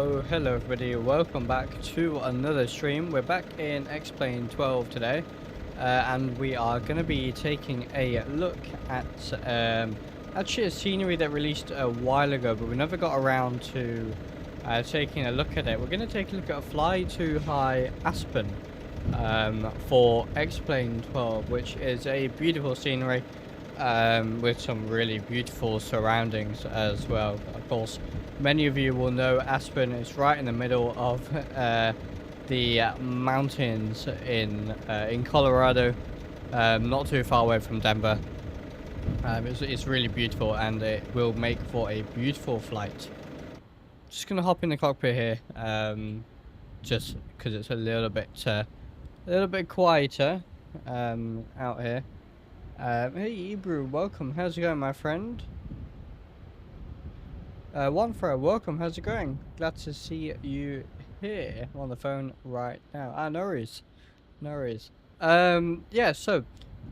Hello everybody, welcome back to another stream. We're back in XP12 today, and we are going to be taking a look at actually a scenery that released a while ago, but we never got around to taking a look at it. We're going to take a look at Fly2High Aspen for XP12, which is a beautiful scenery with some really beautiful surroundings as well. Of course, many of you will know Aspen is right in the middle of the mountains in Colorado, not too far away from Denver. It's really beautiful, and it will make for a beautiful flight. Just gonna hop in the cockpit here, just because it's a little bit quieter out here. Hey Ebru, welcome. How's it going, my friend? One throw, welcome. How's it going? Glad to see you here. I'm on the phone right now. No worries. No worries. Yeah, so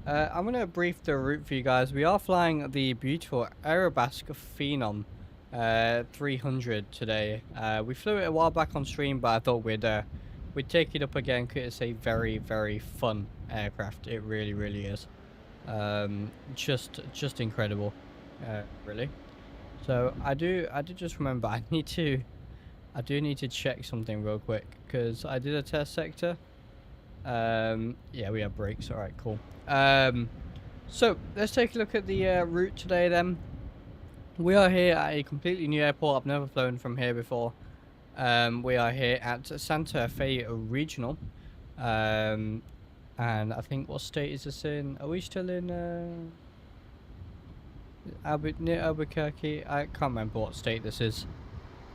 I'm gonna brief the route for you guys. We are flying the beautiful Aerospace Phenom 300 today. We flew it a while back on stream, but I thought we'd take it up again because it's a very, very fun aircraft. It really, really is. Just incredible, really. So I do just remember I do need to check something real quick, because I did a test sector. Yeah, we have brakes. All right, cool. So let's take a look at the route today then. We are here at a completely new airport. I've never flown from here before. We are here at Santa Fe Regional. And I think, what state is this in? Are we still in near Albuquerque? I can't remember what state this is.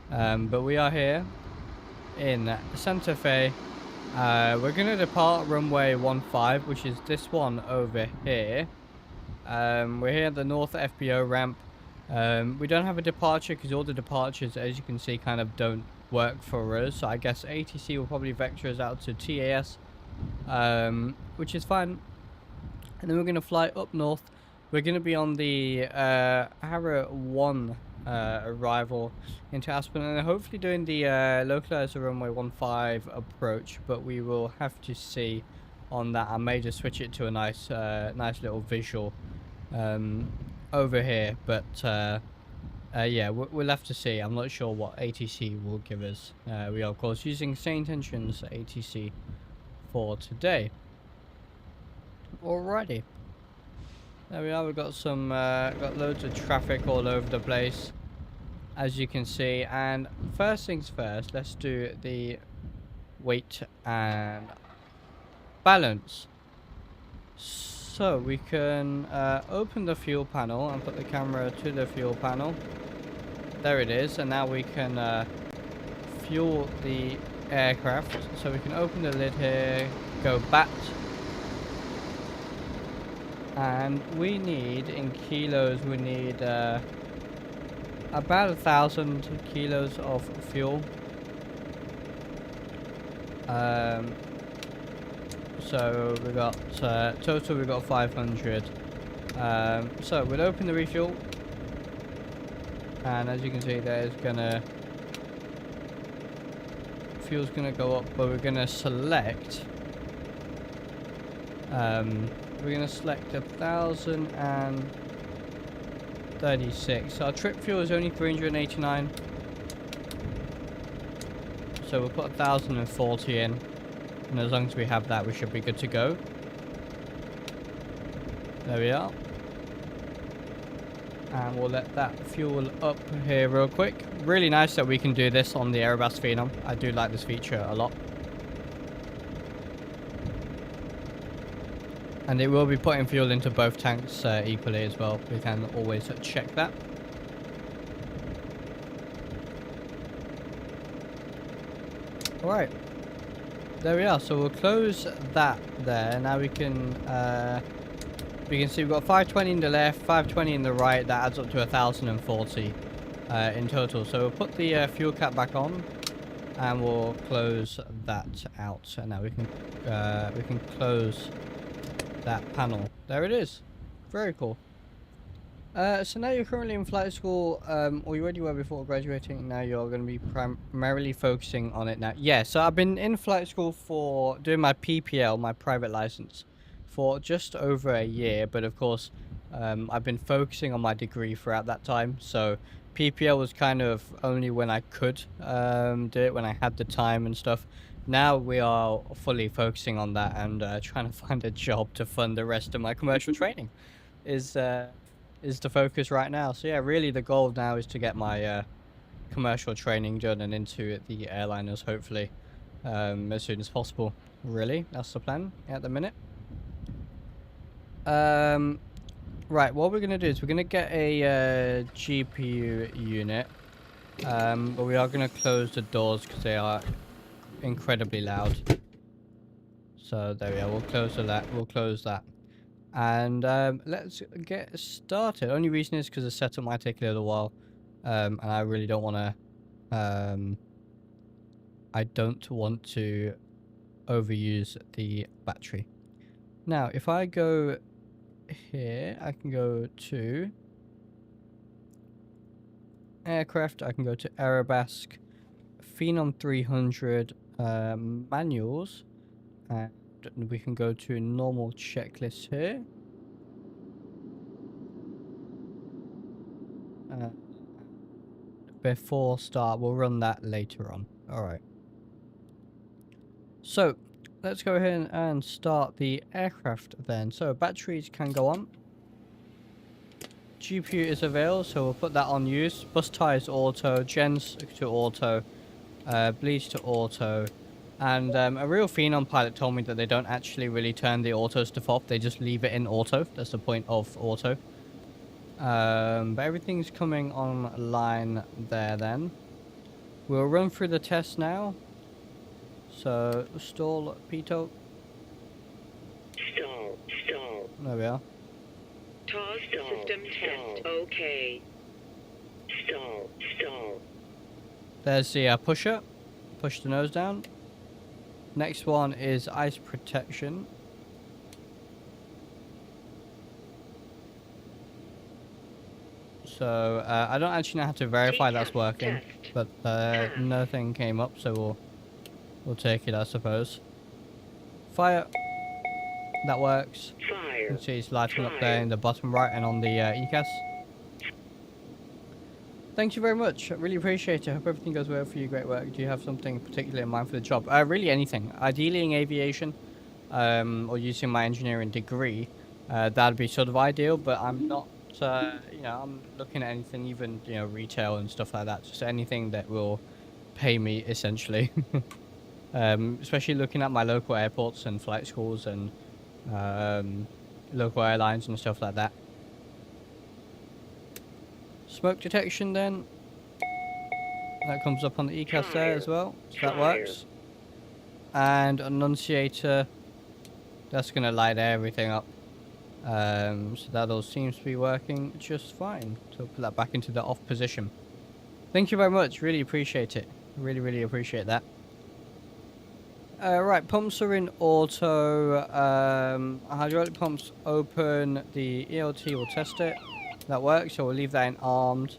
But we are here in Santa Fe. We're going to depart runway 15, which is this one over here. We're here at the North FBO ramp. We don't have a departure because all the departures, as you can see, kind of don't work for us. So I guess ATC will probably vector us out to TAS. Which is fine, and then we're going to fly up north. We're going to be on the Hara 1 arrival into Aspen, and hopefully doing the localizer runway 15 approach, but we will have to see on that. I may just switch it to a nice little visual over here, but yeah, we'll have to see. I'm not sure what ATC will give us. We are of course using St. Intentions ATC for today. Alrighty, there we are. We've got some got loads of traffic all over the place, as you can see. And first things first, let's do the weight and balance. So we can open the fuel panel and put the camera to the fuel panel. There it is. And now we can fuel the aircraft. So we can open the lid here, go back, and we need, in kilos, we need about 1,000 kilos of fuel. So we got total, we got 500. So we'll open the refuel, and as you can see, there's fuel's gonna go up, but we're gonna select 1,036. So our trip fuel is only 389, so we'll put 1,040 in, and as long as we have that, we should be good to go. There we are. And we'll let that fuel up here real quick. Really nice that we can do this on the Aerospace Phenom. I do like this feature a lot. And it will be putting fuel into both tanks equally as well. We can always check that. Alright. There we are. So we'll close that there. Now we can see we've got 520 in the left, 520 in the right. That adds up to 1,040 in total. So we'll put the fuel cap back on, and we'll close that out. And now we can close that panel. There it is. Very cool. So now you're currently in flight school, or you already were before graduating. Now you're going to be primarily focusing on it now. Yeah, so I've been in flight school for doing my PPL, my private license, for just over a year. But of course, I've been focusing on my degree throughout that time. So PPL was kind of only when I could do it, when I had the time and stuff. Now we are fully focusing on that and trying to find a job to fund the rest of my commercial training. Is the focus right now. So yeah, really the goal now is to get my commercial training done and into the airliners hopefully as soon as possible. Really, that's the plan at the minute. Right, what we're gonna do is we're gonna get a GPU unit, but we are gonna close the doors because they are incredibly loud. So there we are. We'll close that. We'll close that. And let's get started. Only reason is because the setup might take a little while, and I really don't want to. I don't want to overuse the battery. Now, if I go here, I can go to aircraft. I can go to Aerobasque, Phenom 300 manuals, and we can go to normal checklist here. Before start, we'll run that later on. Alright. So, let's go ahead and start the aircraft then. So, batteries can go on. GPU is available, so we'll put that on use. Bus tires auto, gens to auto, bleeds to auto. And a real Phenom pilot told me that they don't actually really turn the auto stuff off, they just leave it in auto. That's the point of auto. But everything's coming online there then. We'll run through the test now. So, stall Pito. Stall. There we are. TOS system test. Okay. Stall. There's the pusher. Push the nose down. Next one is ice protection. So I don't actually know how to verify that's working, but nothing came up, so we'll take it, I suppose. Fire. That works. Fire. You can see it's lighting up there in the bottom right and on the ECAS. Thank you very much. I really appreciate it. I hope everything goes well for you. Great work. Do you have something particular in mind for the job? Really anything. Ideally in aviation, or using my engineering degree. That'd be sort of ideal, but I'm not. You know, I'm looking at anything, even, you know, retail and stuff like that. Just anything that will pay me, essentially. Especially looking at my local airports and flight schools and local airlines and stuff like that. Smoke detection then. That comes up on the ECAS there as well. So that works. And annunciator. That's going to light everything up. So that all seems to be working just fine. So put that back into the off position. Thank you very much. Really appreciate it. Really appreciate that. Right, pumps are in auto. Hydraulic pumps open. The ELT will test it. That works, so we'll leave that in armed.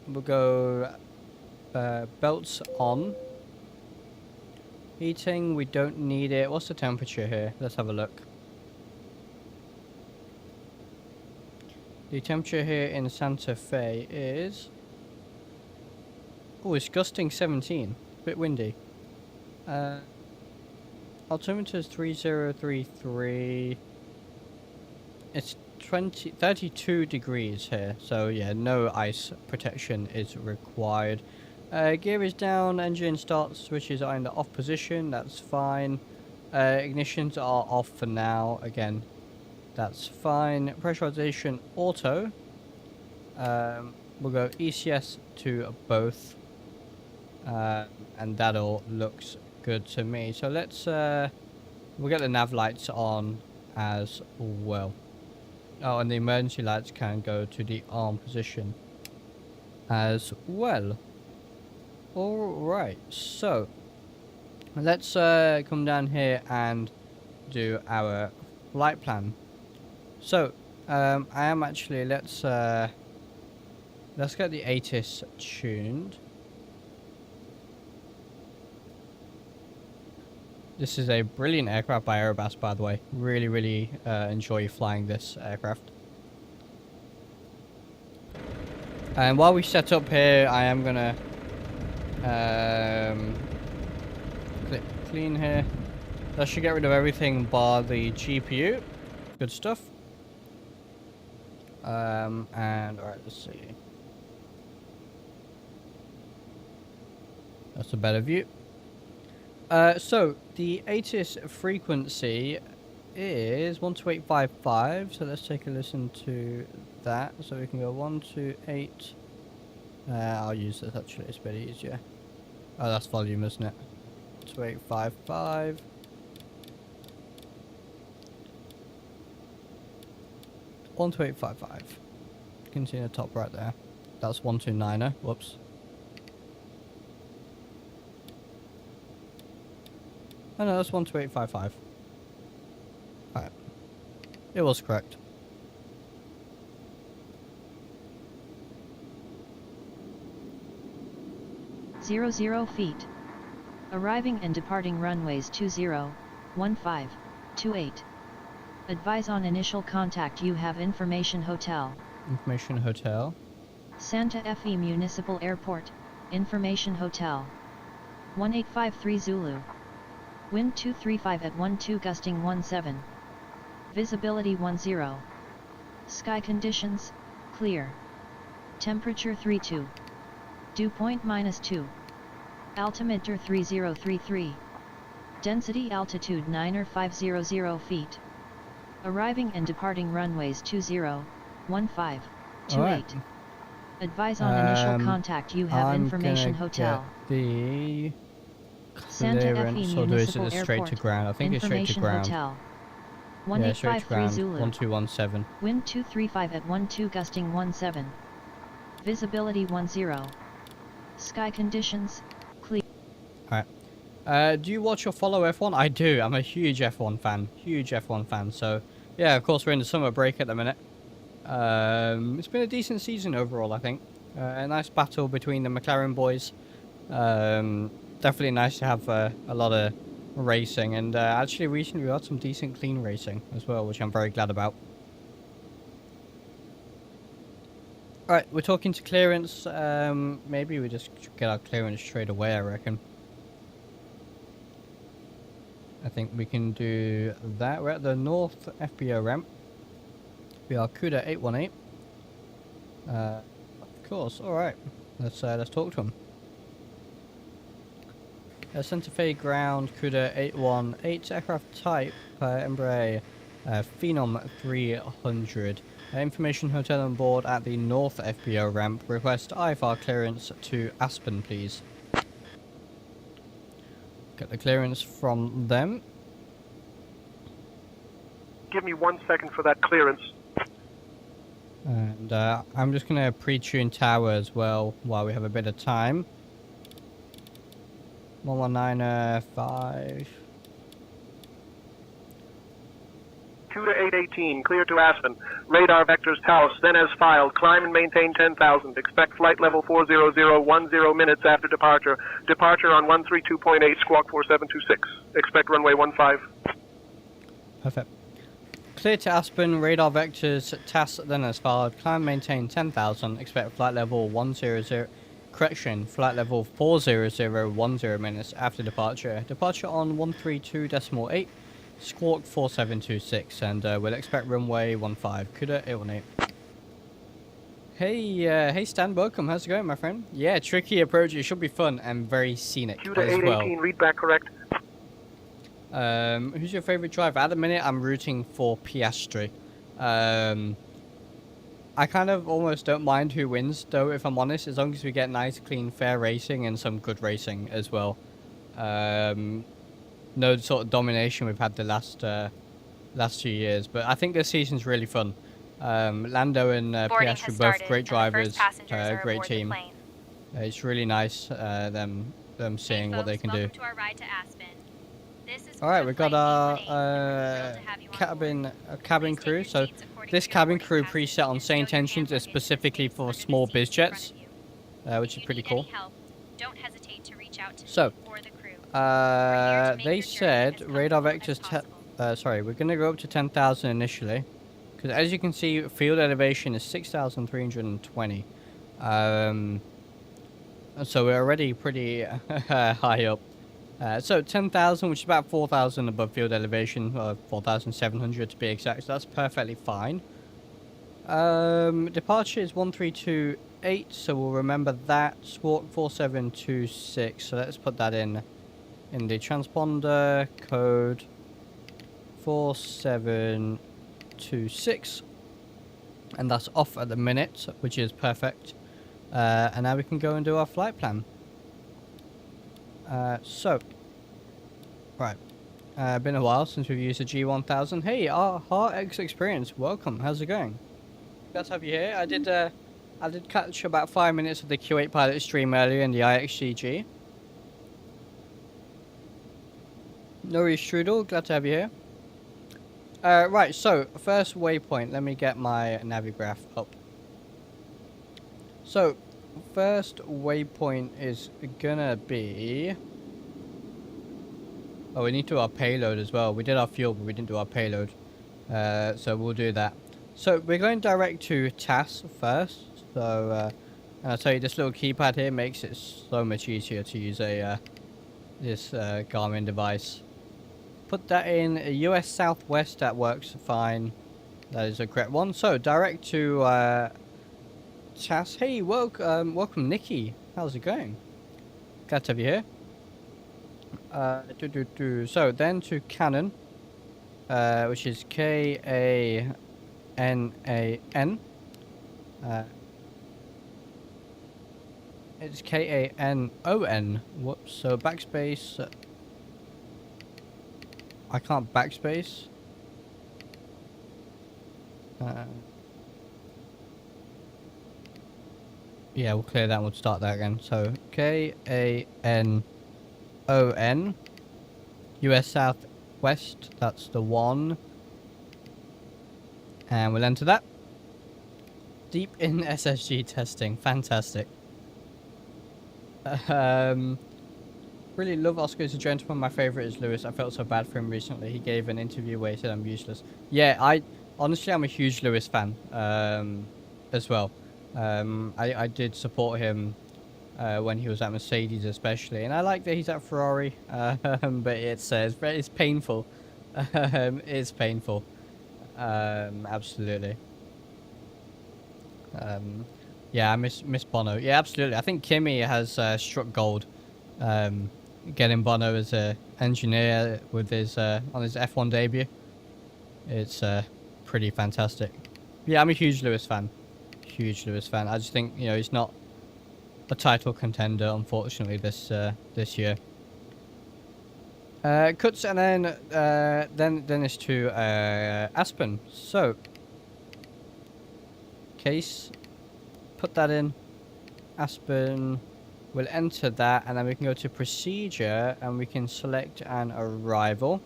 We'll go belts on. Heating, we don't need it. What's the temperature here? Let's have a look. The temperature here in Santa Fe is... oh, it's gusting 17. Bit windy. Altimeter is 3033. It's 32 degrees here. So yeah, no ice protection is required. Gear is down, engine start switches are in the off position, that's fine. Ignitions are off for now, again, that's fine. Pressurization auto. We'll go ECS to both. And that all looks good to me. So let's, we'll get the nav lights on as well. Oh, and the emergency lights can go to the arm position as well. Alright, so let's come down here and do our flight plan. So I am actually, let's get the ATIS tuned. This is a brilliant aircraft by Aerobas, by the way. Really, really enjoy flying this aircraft. And while we set up here, I am gonna click clean here. That should get rid of everything bar the GPU. Good stuff. And alright, let's see. That's a better view. So the ATIS frequency is 12855. So let's take a listen to that. So we can go 128. I'll use this actually, it's a bit easier. Oh, that's volume, isn't it? 12855. One two 855. You can see in the top right there. That's 129er. Whoops. Oh no, that's 12855. Alright. It was correct. .00 feet. Arriving and departing runways 20, 15, 28. Advise on initial contact. You have Information Hotel. Information Hotel. Santa Fe Municipal Airport, Information Hotel. 1853 Zulu. Wind 235 at 12 gusting 17. Visibility 10. Sky conditions, clear. Temperature 32. Dew point -2. Altimeter 3033. Density altitude 950 feet. Arriving and departing runways 20, 15, 28. Alright. Advise on initial contact. You have Information Hotel. The Santa Fe clearance, or is Municipal it straight Airport. to ground? I think it's straight to Information ground. Hotel. Yeah, straight to 1853 ground. Zulu. 1217. Wind 235 at 12 gusting 17. Visibility 10. Sky conditions, clear. Alright. Do you watch or follow F1? I do. I'm a huge F1 fan. Huge F1 fan. So, yeah, of course, we're in the summer break at the minute. It's been a decent season overall, I think. A nice battle between the McLaren boys. Definitely nice to have a lot of racing. And actually, recently we had some decent clean racing as well, which I'm very glad about. Alright, we're talking to clearance. Maybe we just get our clearance straight away, I reckon. I think we can do that. We're at the North FBO ramp. We are CUDA 818. Of course, alright. Let's talk to him. Santa Fe ground, CUDA 818, aircraft type, Embraer, Phenom 300. Information Hotel on board at the North FBO ramp. Request IFR clearance to Aspen, please. Get the clearance from them. Give me 1 second for that clearance. And I'm just going to pre-tune tower as well while we have a bit of time. 119.5. CUDA 818, clear to Aspen. Radar vectors Taos, then as filed. Climb and maintain 10,000. Expect flight level 40010 minutes after departure. Departure on 132.8, squawk 4726. Expect runway 15. Perfect. Clear to Aspen, radar vectors, TAS, then as filed. Climb, maintain 10,000. Expect flight level 100. Correction, flight level 40010 minutes after departure. Departure on 132.8. Squawk 4726, and we'll expect runway 15. CUDA 818. Hey Stan, welcome. How's it going, my friend? Yeah, tricky approach. It should be fun and very scenic CUDA as 818, read back correct. Who's your favorite driver? At the minute, I'm rooting for Piastri. I kind of almost don't mind who wins, though, if I'm honest, as long as we get nice, clean, fair racing and some good racing as well. No sort of domination we've had the last 2 years, but I think this season's really fun. Lando and Piastri, both great drivers, great team. It's really nice them seeing what they can do. Welcome to our ride to Aspen. Alright, we got our cabin crew. So this cabin crew preset on Saint Tensions is specifically for small biz jets, which is pretty cool. So, they said radar vectors. Sorry, we're gonna go up to 10,000 initially, because as you can see, field elevation is 6,320. So we're already pretty high up. So 10,000, which is about 4,000 above field elevation, or 4,700 to be exact. So that's perfectly fine. Departure is 1328, so we'll remember that. Squawk 4726. So let's put that in the transponder code 4726, and that's off at the minute, which is perfect. And now we can go and do our flight plan. Right, been a while since we've used a G1000. Hey, our RX experience, welcome. How's it going? Glad to have you here. I did catch about 5 minutes of the Q8 pilot stream earlier in the IXGG. Nori Strudel, glad to have you here. Right, so first waypoint. Let me get my navigraph up. So, first waypoint is gonna be... Oh, we need to do our payload as well. We did our fuel, but we didn't do our payload. So we'll do that. So we're going direct to TAS first. So, and I'll tell you, this little keypad here makes it so much easier to use this Garmin device. Put that in US Southwest, that works fine. That is a correct one. So, direct to TAS. Hey, welcome Nikki. How's it going? Glad to have you here. So, then to Canon, which is KANAN. It's KANON. Whoops. So, backspace. I can't backspace. Yeah, we'll clear that and we'll start that again. So, KANON. US Southwest. That's the one. And we'll enter that. Deep in SSG testing. Fantastic. Really love Oscar as a gentleman. My favorite is Lewis. I felt so bad for him recently. He gave an interview where he said I'm useless. Yeah, honestly I'm a huge Lewis fan as well. I did support him when he was at Mercedes especially, and I like that he's at Ferrari. But it's painful. It's painful. Absolutely. Yeah, I miss Bono. Yeah, absolutely. I think Kimi has struck gold. Getting Bono as a engineer with his on his F1 debut, it's pretty fantastic. Yeah, I'm a huge Lewis fan. Huge Lewis fan. I just think, you know, he's not a title contender, unfortunately, this year. Cuts, and then it's to Aspen. So, KASE, put that in. Aspen. We'll enter that, and then we can go to procedure, and we can select an arrival.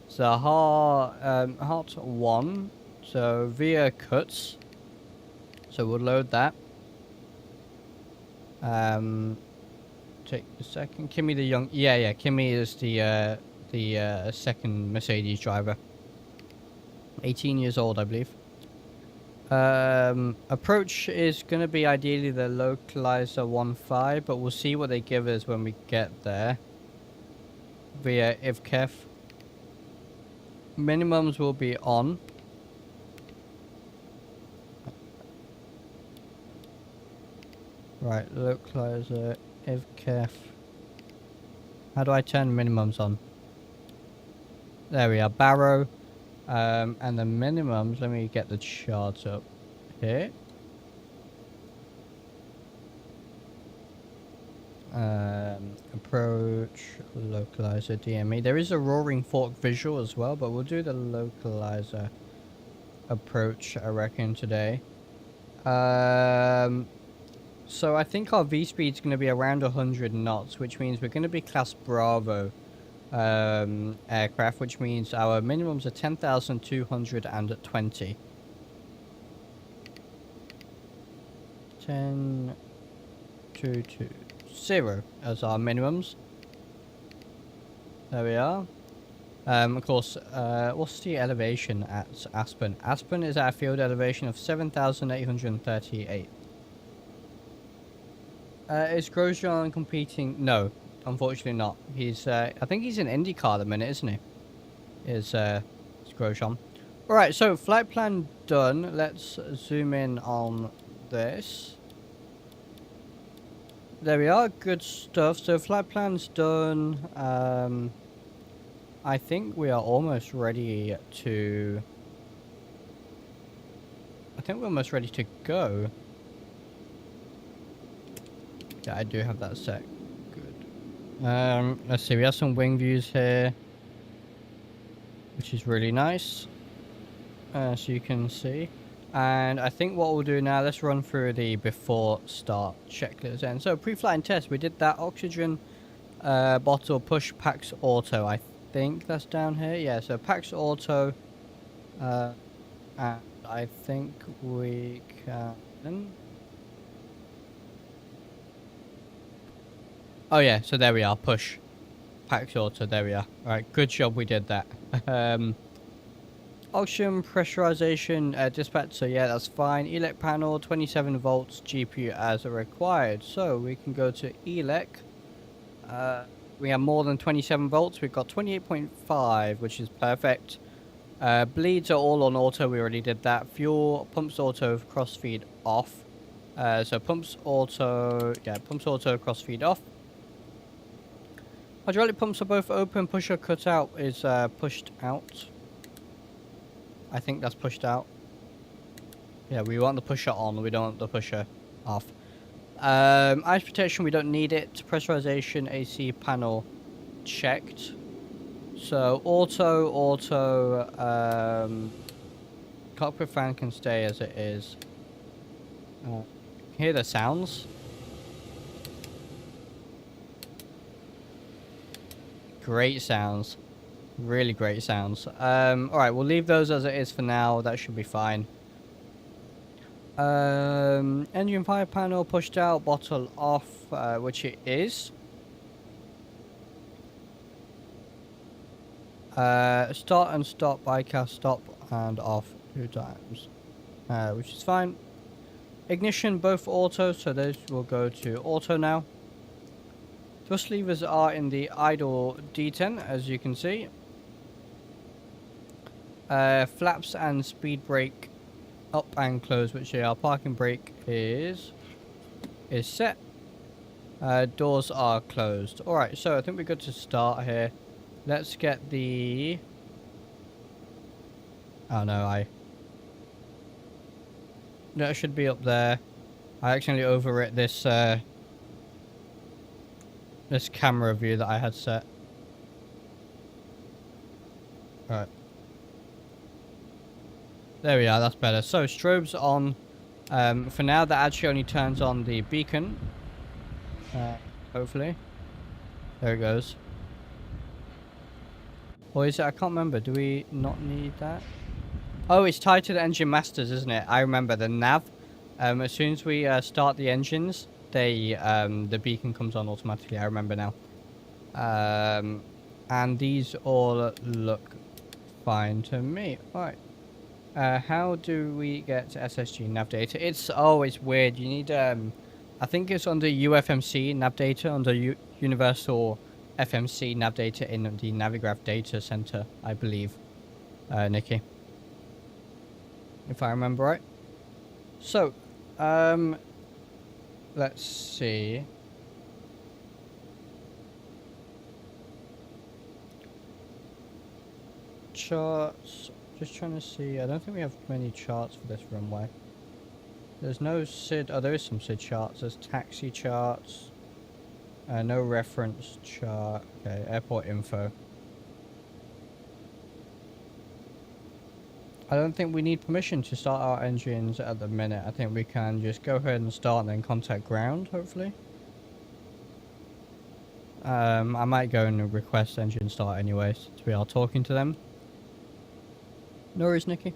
So Heart 1. So via cuts. So we'll load that. Take a second. Kimi the young. Yeah. Kimi is the second Mercedes driver. 18 years old, I believe. Approach is going to be ideally the localizer 1.5, but we'll see what they give us when we get there via IVKEF. Minimums will be on. Right, localizer, IVKEF. How do I turn minimums on? There we are, Barrow. And the minimums, let me get the charts up here. Approach, localizer, DME. There is a Roaring Fork visual as well, but we'll do the localizer approach, I reckon, today. So I think our V-speed is going to be around 100 knots, which means we're going to be class Bravo aircraft, which means our minimums are 10,220. 10,220 as our minimums. There we are. Of course, what's the elevation at Aspen? Aspen is at a field elevation of 7,838. Is Grosjean competing? No, unfortunately not. He's, I think he's in IndyCar at the minute, isn't he? Is Grosjean. Alright, so flight plan done. Let's zoom in on this. There we are, good stuff. So flight plan's done. I think we are almost ready to... I think we're almost ready to go. Yeah, I do have that set. Good. Let's see, we have some wing views here, which is really nice, so you can see. And I think what we'll do now, let's run through the before start checklist. And so pre-flight and test, we did that oxygen bottle push packs auto. I think that's down here. Yeah, so packs auto, and I think we can... Oh yeah, so there we are, push packs auto, there we are. Alright, good job we did that. Oxygen pressurization dispatch, so yeah, that's fine. Elec panel, 27 volts, GPU as required. So we can go to Elec. We have more than 27 volts. We've got 28.5, which is perfect. Bleeds are all on auto. We already did that. Fuel, pumps auto, cross feed off. So pumps auto, yeah, pumps auto, cross feed off. Hydraulic pumps are both open. Pusher cutout is pushed out. I think that's pushed out. Yeah, we want the pusher on. We don't want the pusher off. Ice protection, we don't need it. Pressurization, AC panel checked. So auto, cockpit fan can stay as it is. Hear the sounds. Great sounds. Really great sounds. Alright, we'll leave those as it is for now. That should be fine. Engine fire panel pushed out, bottle off, which it is. Start and stop, bypass stop and off 2 times, which is fine. Ignition both auto, so those will go to auto now. Thrust levers are in the idle D10, as you can see. Flaps and speed brake up and close, which they are. Parking brake is set. Doors are closed. Alright, so I think we're good to start here. Let's get the... Oh no, no, it should be up there. I accidentally overwrit this this camera view that I had set. Alright. There we are, that's better. So, strobes on. For now, that actually only turns on the beacon. Hopefully. There it goes. Or is it? I can't remember. Do we not need that? Oh, it's tied to the engine masters, isn't it? I remember the nav. As soon as we start the engines, the beacon comes on automatically. I remember now. And these all look fine to me. Alright. How do we get to SSG nav data? It's weird. You need I think it's under UFMC nav data, under Universal FMC nav data in the Navigraph data center, I believe. Nikki, if I remember right. So, let's see. Charts. Just trying to see. I don't think we have many charts for this runway. There's no SID. Oh, there is some SID charts. There's taxi charts. No reference chart. Okay, airport info. I don't think we need permission to start our engines at the minute. I think we can just go ahead and start and then contact ground, hopefully. I might go and request engine start anyways, since we are talking to them. No worries, Nikki.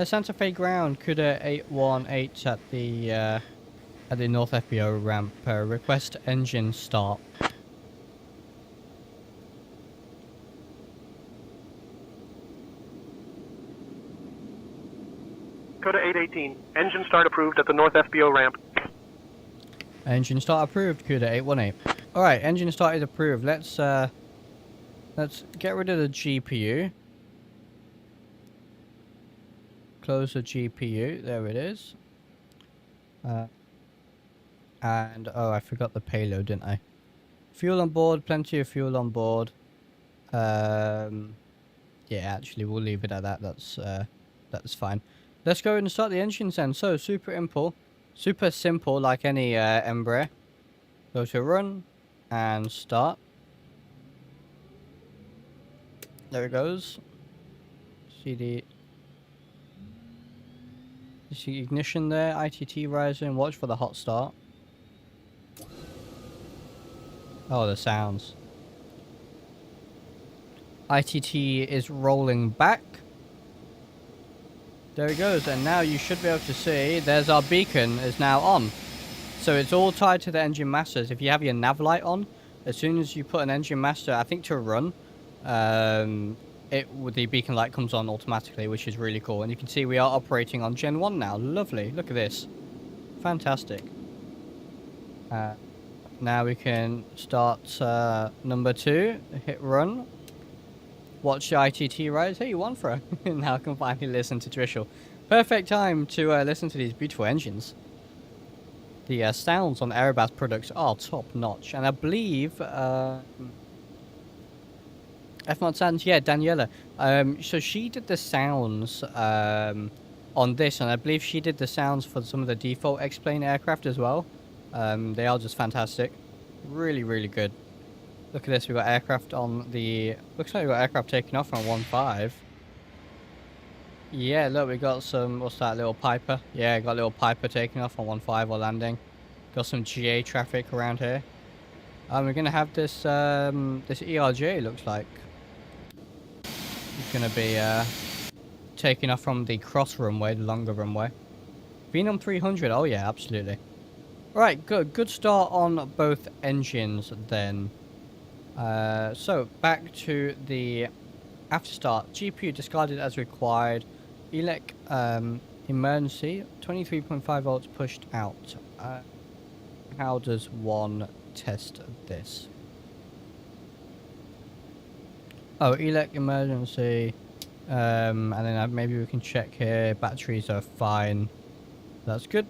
Santa Fe ground, CUDA 818 at the North FBO ramp. Request engine start. CUDA 818. Engine start approved at the North FBO ramp. Engine start approved, CUDA 818. Alright, engine start is approved. Let's get rid of the GPU. Close the GPU. There it is. And oh, I forgot the payload, didn't I? Fuel on board, plenty of fuel on board. Yeah, actually, we'll leave it at that. That's fine. Let's go and start the engines then. So, super simple, like any Embraer. Go to run and start. There it goes. See ignition there. ITT Ryzen. Watch for the hot start. Oh, the sounds. ITT is rolling back. There it goes, and now you should be able to see there's our beacon is now on. So it's all tied to the engine masters. If you have your nav light on, as soon as you put an engine master, I think to run, the beacon light comes on automatically, which is really cool. And you can see we are operating on Gen 1 now. Lovely. Look at this. Fantastic. Now we can start number 2. Hit run. Watch the ITT rise. Hey, you won for her. Now I can finally listen to Drishal. Perfect time to listen to these beautiful engines. The sounds on Aerobas products are top notch. And I believe F-Mod Sands, yeah, Daniela. So she did the sounds on this, and I believe she did the sounds for some of the default X-Plane aircraft as well. They are just fantastic. Really, really good. Look at this, we've got aircraft on the... Looks like we've got aircraft taking off on 1.5. Yeah, look, we got some... What's that, little Piper? Yeah, got a little Piper taking off on 1.5 or landing. Got some GA traffic around here. We're going to have this this ERJ, looks like. It's going to be taking off from the cross runway, the longer runway. Phenom 300, oh yeah, absolutely. Right, good. Good start on both engines then. So, back to the after start. GPU discarded as required. Elec emergency. 23.5 volts pushed out. How does one test this? Oh, Elec emergency. And then maybe we can check here. Batteries are fine. That's good.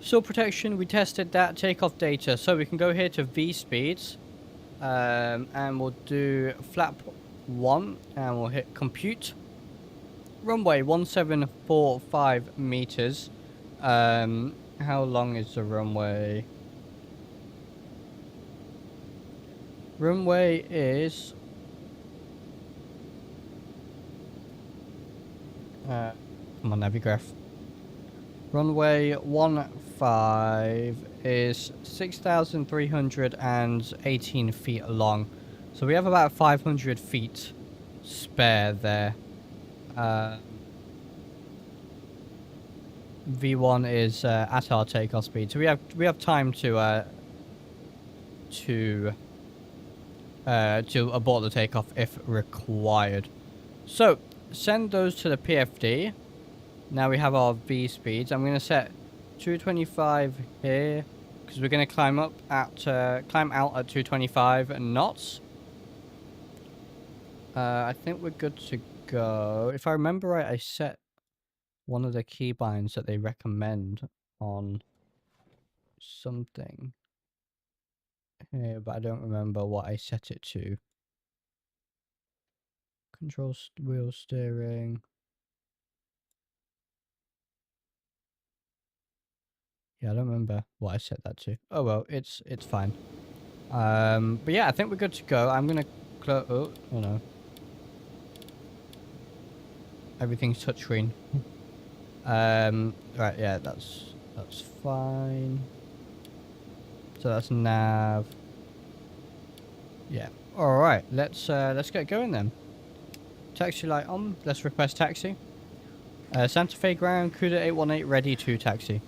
Soil protection, we tested that. Takeoff data. So we can go here to V speeds. And we'll do flap 1 and we'll hit compute. Runway 1745 meters. How long is the runway? Runway is come on, Navigraph. Runway 15 is 6,318 feet long. So we have about 500 feet spare there. V1 is at our takeoff speed. So we have time to abort the takeoff if required. So send those to the PFD. Now we have our V speeds. I'm going to set 225 here because we're going to climb out at 225 knots. I think we're good to go. If I remember right, I set one of the keybinds that they recommend on something here, but I don't remember what I set it to. Control wheel steering. Yeah, I don't remember what I set that to. Oh well, it's fine. But yeah, I think we're good to go. I'm gonna close. Oh no, everything's touchscreen. Right, yeah, that's fine. So that's nav. Yeah. All right. Let's get going then. Taxi light on. Let's request taxi. Santa Fe ground. CUDA 818 ready to taxi.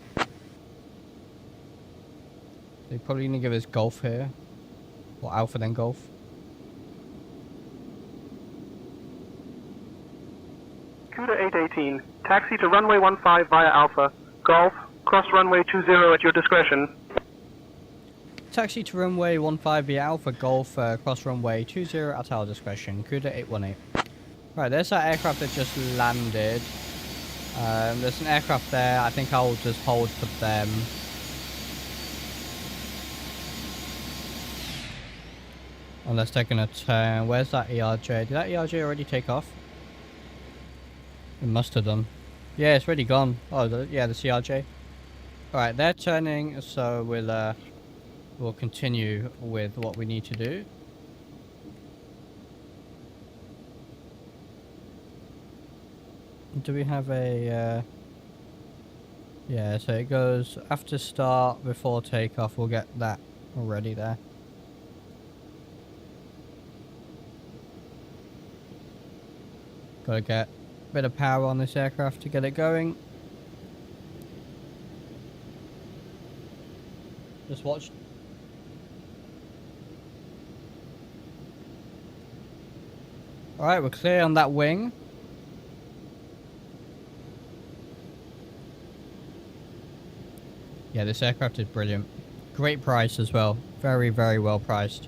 They're probably gonna give us Golf here, or Alpha then Golf. CUDA 818, taxi to runway 15 via Alpha, Golf, cross runway 20 at your discretion. Taxi to runway 15 via Alpha Golf, cross runway 20 at our discretion. CUDA 818. Right, there's that aircraft that just landed. There's an aircraft there. I think I'll just hold for them. Unless they're gonna turn. Where's that ERJ? Did that ERJ already take off? It must have done. Yeah, it's already gone. Oh, yeah, the CRJ. Alright, they're turning, so we'll continue with what we need to do. Do we have a... yeah, so it goes after start, before takeoff. We'll get that already there. Gotta get a bit of power on this aircraft to get it going. Just watch. Alright, we're clear on that wing. Yeah, this aircraft is brilliant. Great price as well. Very, very well priced.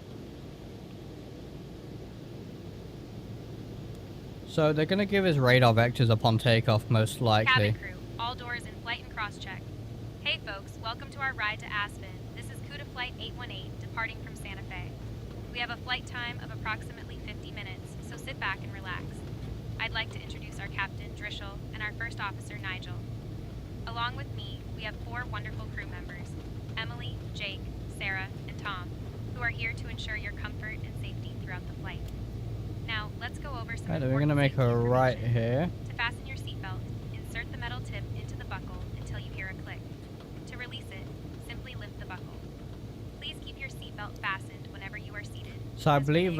So they're going to give us radar vectors upon takeoff, most likely. Cabin crew, all doors in flight and cross-check. Hey folks, welcome to our ride to Aspen. This is CUDA Flight 818, departing from Santa Fe. We have a flight time of approximately 50 minutes, so sit back and relax. I'd like to introduce our captain, Drishal, and our first officer, Nigel. Along with me, we have 4 wonderful crew members, Emily, Jake, Sarah, and Tom, who are here to ensure your comfort and safety throughout the flight. Now, let's go over some Right, we're going to make a right here. To fasten your seatbelt, insert the metal tip into the buckle until you hear a click. To release it, simply lift the buckle. Please keep your seatbelt fastened whenever you are seated. So I believe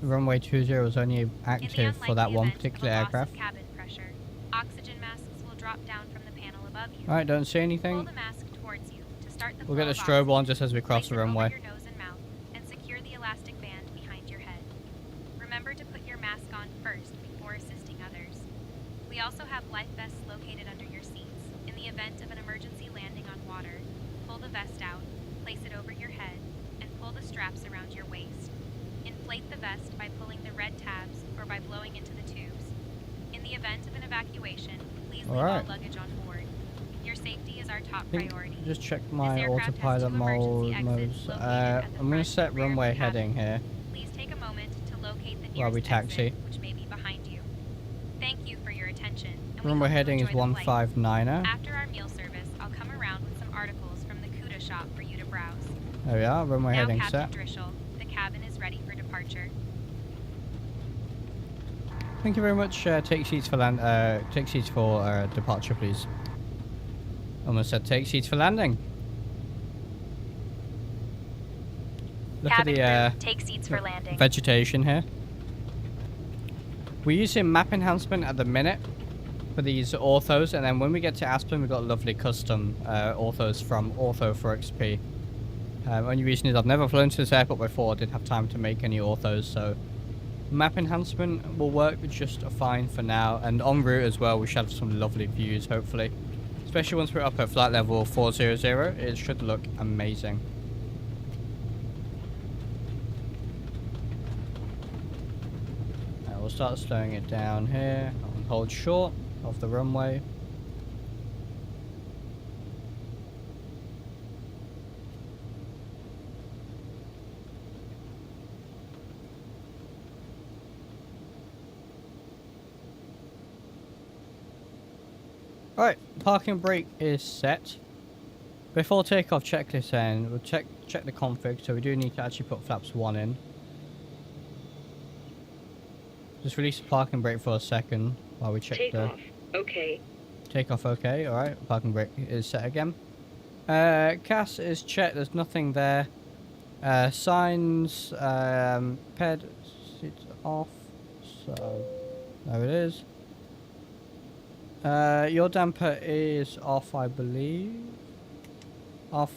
runway 20 is only active for that one particular aircraft. Cabin pressure, oxygen masks will drop down from the panel above you. Alright, don't see anything. Pull the mask towards you to start the We'll get the strobe on just as we cross the runway. Your nose and mouth, and secure the elastic band behind your head. Remember to put your mask on first before assisting others. We also have life vests located under your seats. In the event of an emergency landing on water, pull the vest out, place it over your head, and pull the straps around your waist. Inflate the vest by pulling the red tabs or by blowing into the tubes. In the event of an evacuation, please leave all luggage on board. Your safety is our top priority. Just check my autopilot modes. I'm going to set runway heading here. Please take a moment to locate the while we nearest taxi. exit, which may be behind you. Thank you for your attention. and we Runway hope you heading is enjoy the flight. 159er. After our meal service, I'll come around with some articles from the CUDA shop for you to browse. There we are, runway Now, heading Captain set. Drishal, the cabin is ready for departure. Thank you very much. Take seats for departure, please. Almost said take seats for landing. Look Cabin at the crew, take seats for landing. vegetation here. We're using map enhancement at the minute for these orthos, and then when we get to Aspen, we've got lovely custom orthos from Ortho for XP. Only reason is I've never flown to this airport before, didn't have time to make any orthos, so map enhancement will work just fine for now, and en route as well we should have some lovely views hopefully. Especially once we're up at flight level 400, it should look amazing. We'll start slowing it down here and hold short of the runway. Alright, parking brake is set. Before takeoff, check this in. We'll check the config, so we do need to actually put flaps 1 in. Just release the parking brake for a second while we check Takeoff. Okay. Takeoff okay, alright. Parking brake is set again. KASE is checked, there's nothing there. Signs, ped, it's off, so there it is. Your damper is off, I believe. Off.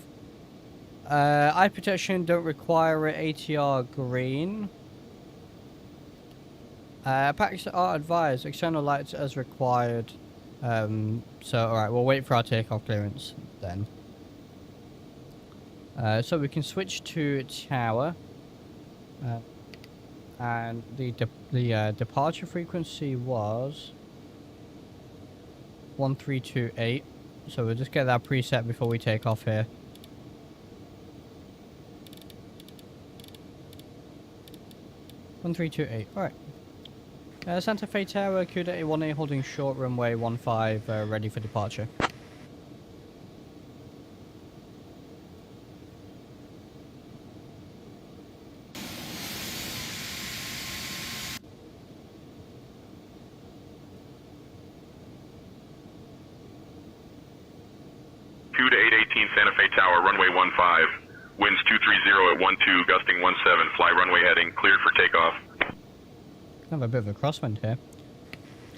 Eye protection, don't require it, ATR green. Packs are advised, external lights as required. So alright, we'll wait for our takeoff clearance then. So we can switch to tower. And the departure frequency was 1328. So we'll just get that preset before we take off here. All right. Santa Fe Tower, CUDA A1A holding short runway 15, ready for departure. CUDA 818 Santa Fe Tower, runway 15. Winds 230 at 12, gusting 17. Fly runway heading, cleared for takeoff. Have a bit of a crosswind here.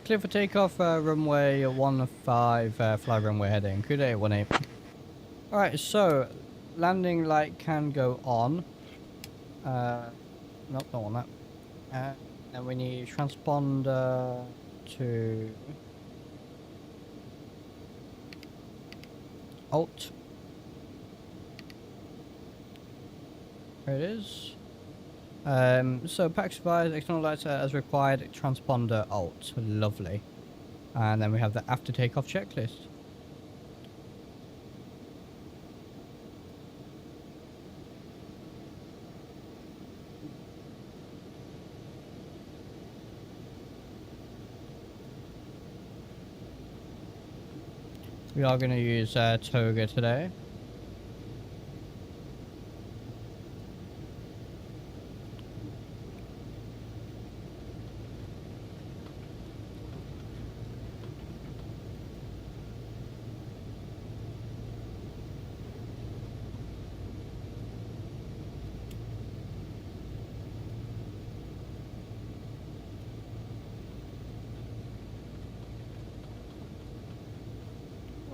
Clear for takeoff, runway 15, fly runway heading, CUDA 818. Alright, so landing light can go on. Nope, don't want that. And we need transponder to Alt. There it is. So pack supplies, external lights as required, transponder Alt. Lovely. And then we have the after takeoff checklist. We are going to use Toga today.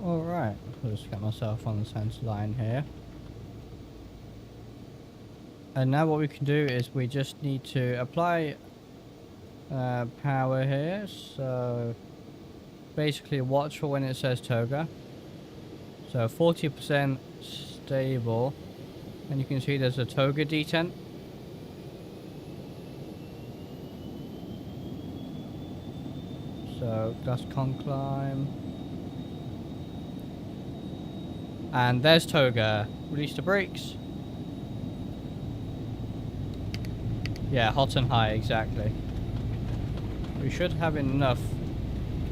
Alright, I'll just get myself on the center line here. And now what we can do is we just need to apply power here. So basically watch for when it says Toga. So 40% stable. And you can see there's a Toga detent. So gust con climb. And there's Toga. Release the brakes. Yeah, hot and high, exactly. We should have enough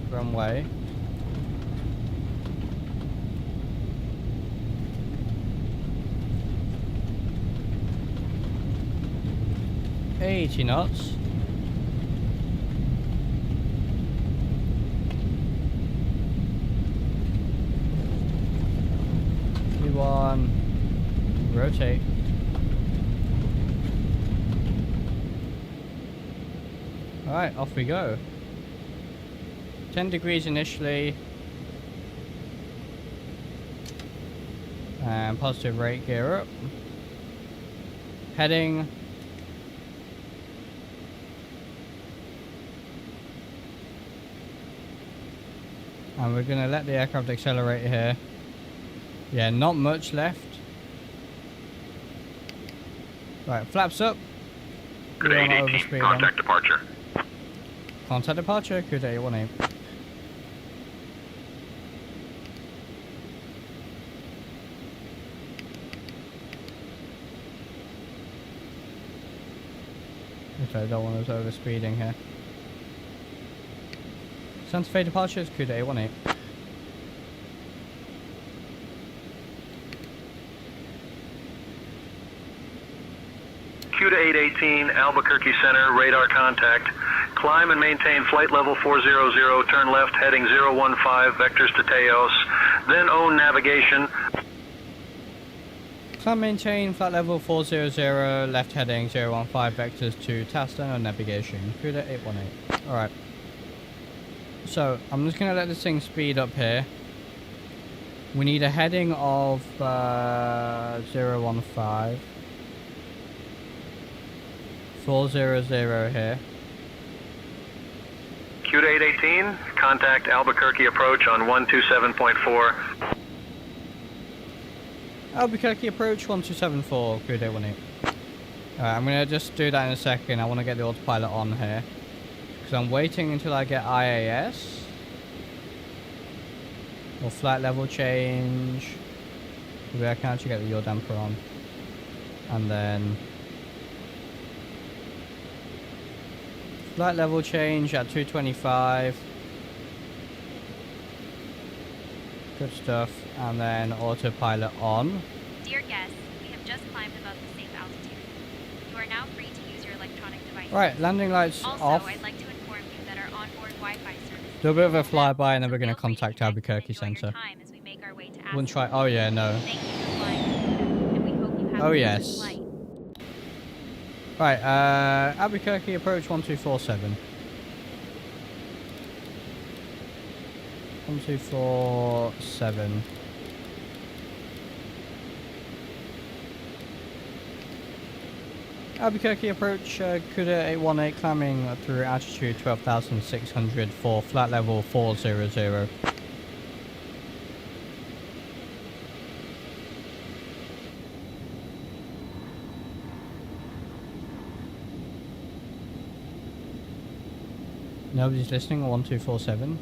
runway. $80 knots. One, rotate. Alright, off we go. 10 degrees initially. And positive rate gear up. Heading. And we're going to let the aircraft accelerate here. Yeah, not much left. Right, flaps up. CUDA 818, contact departure. Contact departure, CUDA 818. Okay, I don't want us over speeding here. Santa Fe departures, CUDA 818. CUDA 818, Albuquerque Center, radar contact. Climb and maintain flight level 400, turn left heading 015, vectors to Teos. Then own navigation. Climb maintain, flight level 400, left heading 015 vectors to task down on navigation. CUDA 818. Alright. So, I'm just going to let this thing speed up here. We need a heading of 015. 400 here. CUDA 818, contact Albuquerque approach on 127.4. Albuquerque approach 1274, CUDA 818. Alright, I'm going to just do that in a second. I want to get the autopilot on here. Because I'm waiting until I get IAS. Or flight level change. Maybe I can actually get the yaw damper on. And then flight level change at 225. Good stuff. And then autopilot on. Dear guests, we have just climbed above the safe altitude. You are now free to use your electronic devices. Right, landing lights also, off. I'd like to inform you that our onboard Wi-Fi service Do a bit of a flyby and then so we're going to feel free contact connect and Albuquerque enjoy your Center. time as we make our way to Wouldn't Aspen. try. Oh yeah, no. Thank you for flying with us, and we hope you have Oh, a yes. pleasant flight. Right, Albuquerque approach 1247. 1247. Albuquerque approach, CUDA 818 climbing through altitude 12,600 for flight level 400. Nobody's listening on 1247.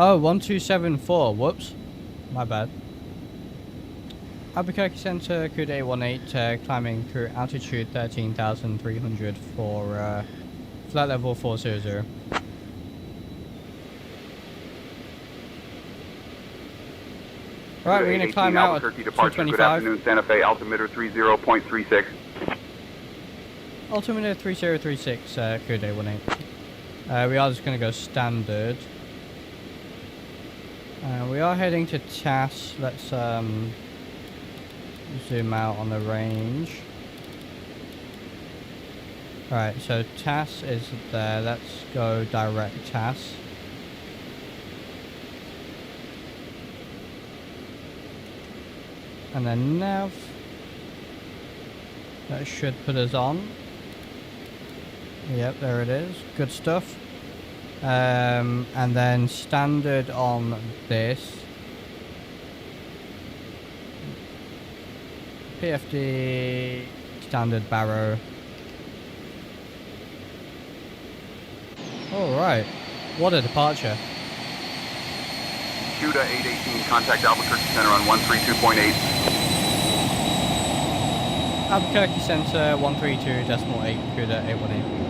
Oh, 1274. Whoops. My bad. Albuquerque Center, CUDA 818, climbing through altitude 13,300 for flight level 400. Right, we're going to climb out at Albuquerque departure. Good 225. afternoon, Santa Fe, altimeter 30.36. Altimeter 3036, CUDA 818. We are just going to go standard. We are heading to TAS. Let's zoom out on the range. Alright, so TAS is there. Let's go direct TAS. And then nav. That should put us on. Yep, there it is. Good stuff. And then standard on this. PFD, standard barrow. Alright, what a departure. CUDA 818, contact Albuquerque Center on 132.8. Albuquerque Center 132.8, CUDA 818.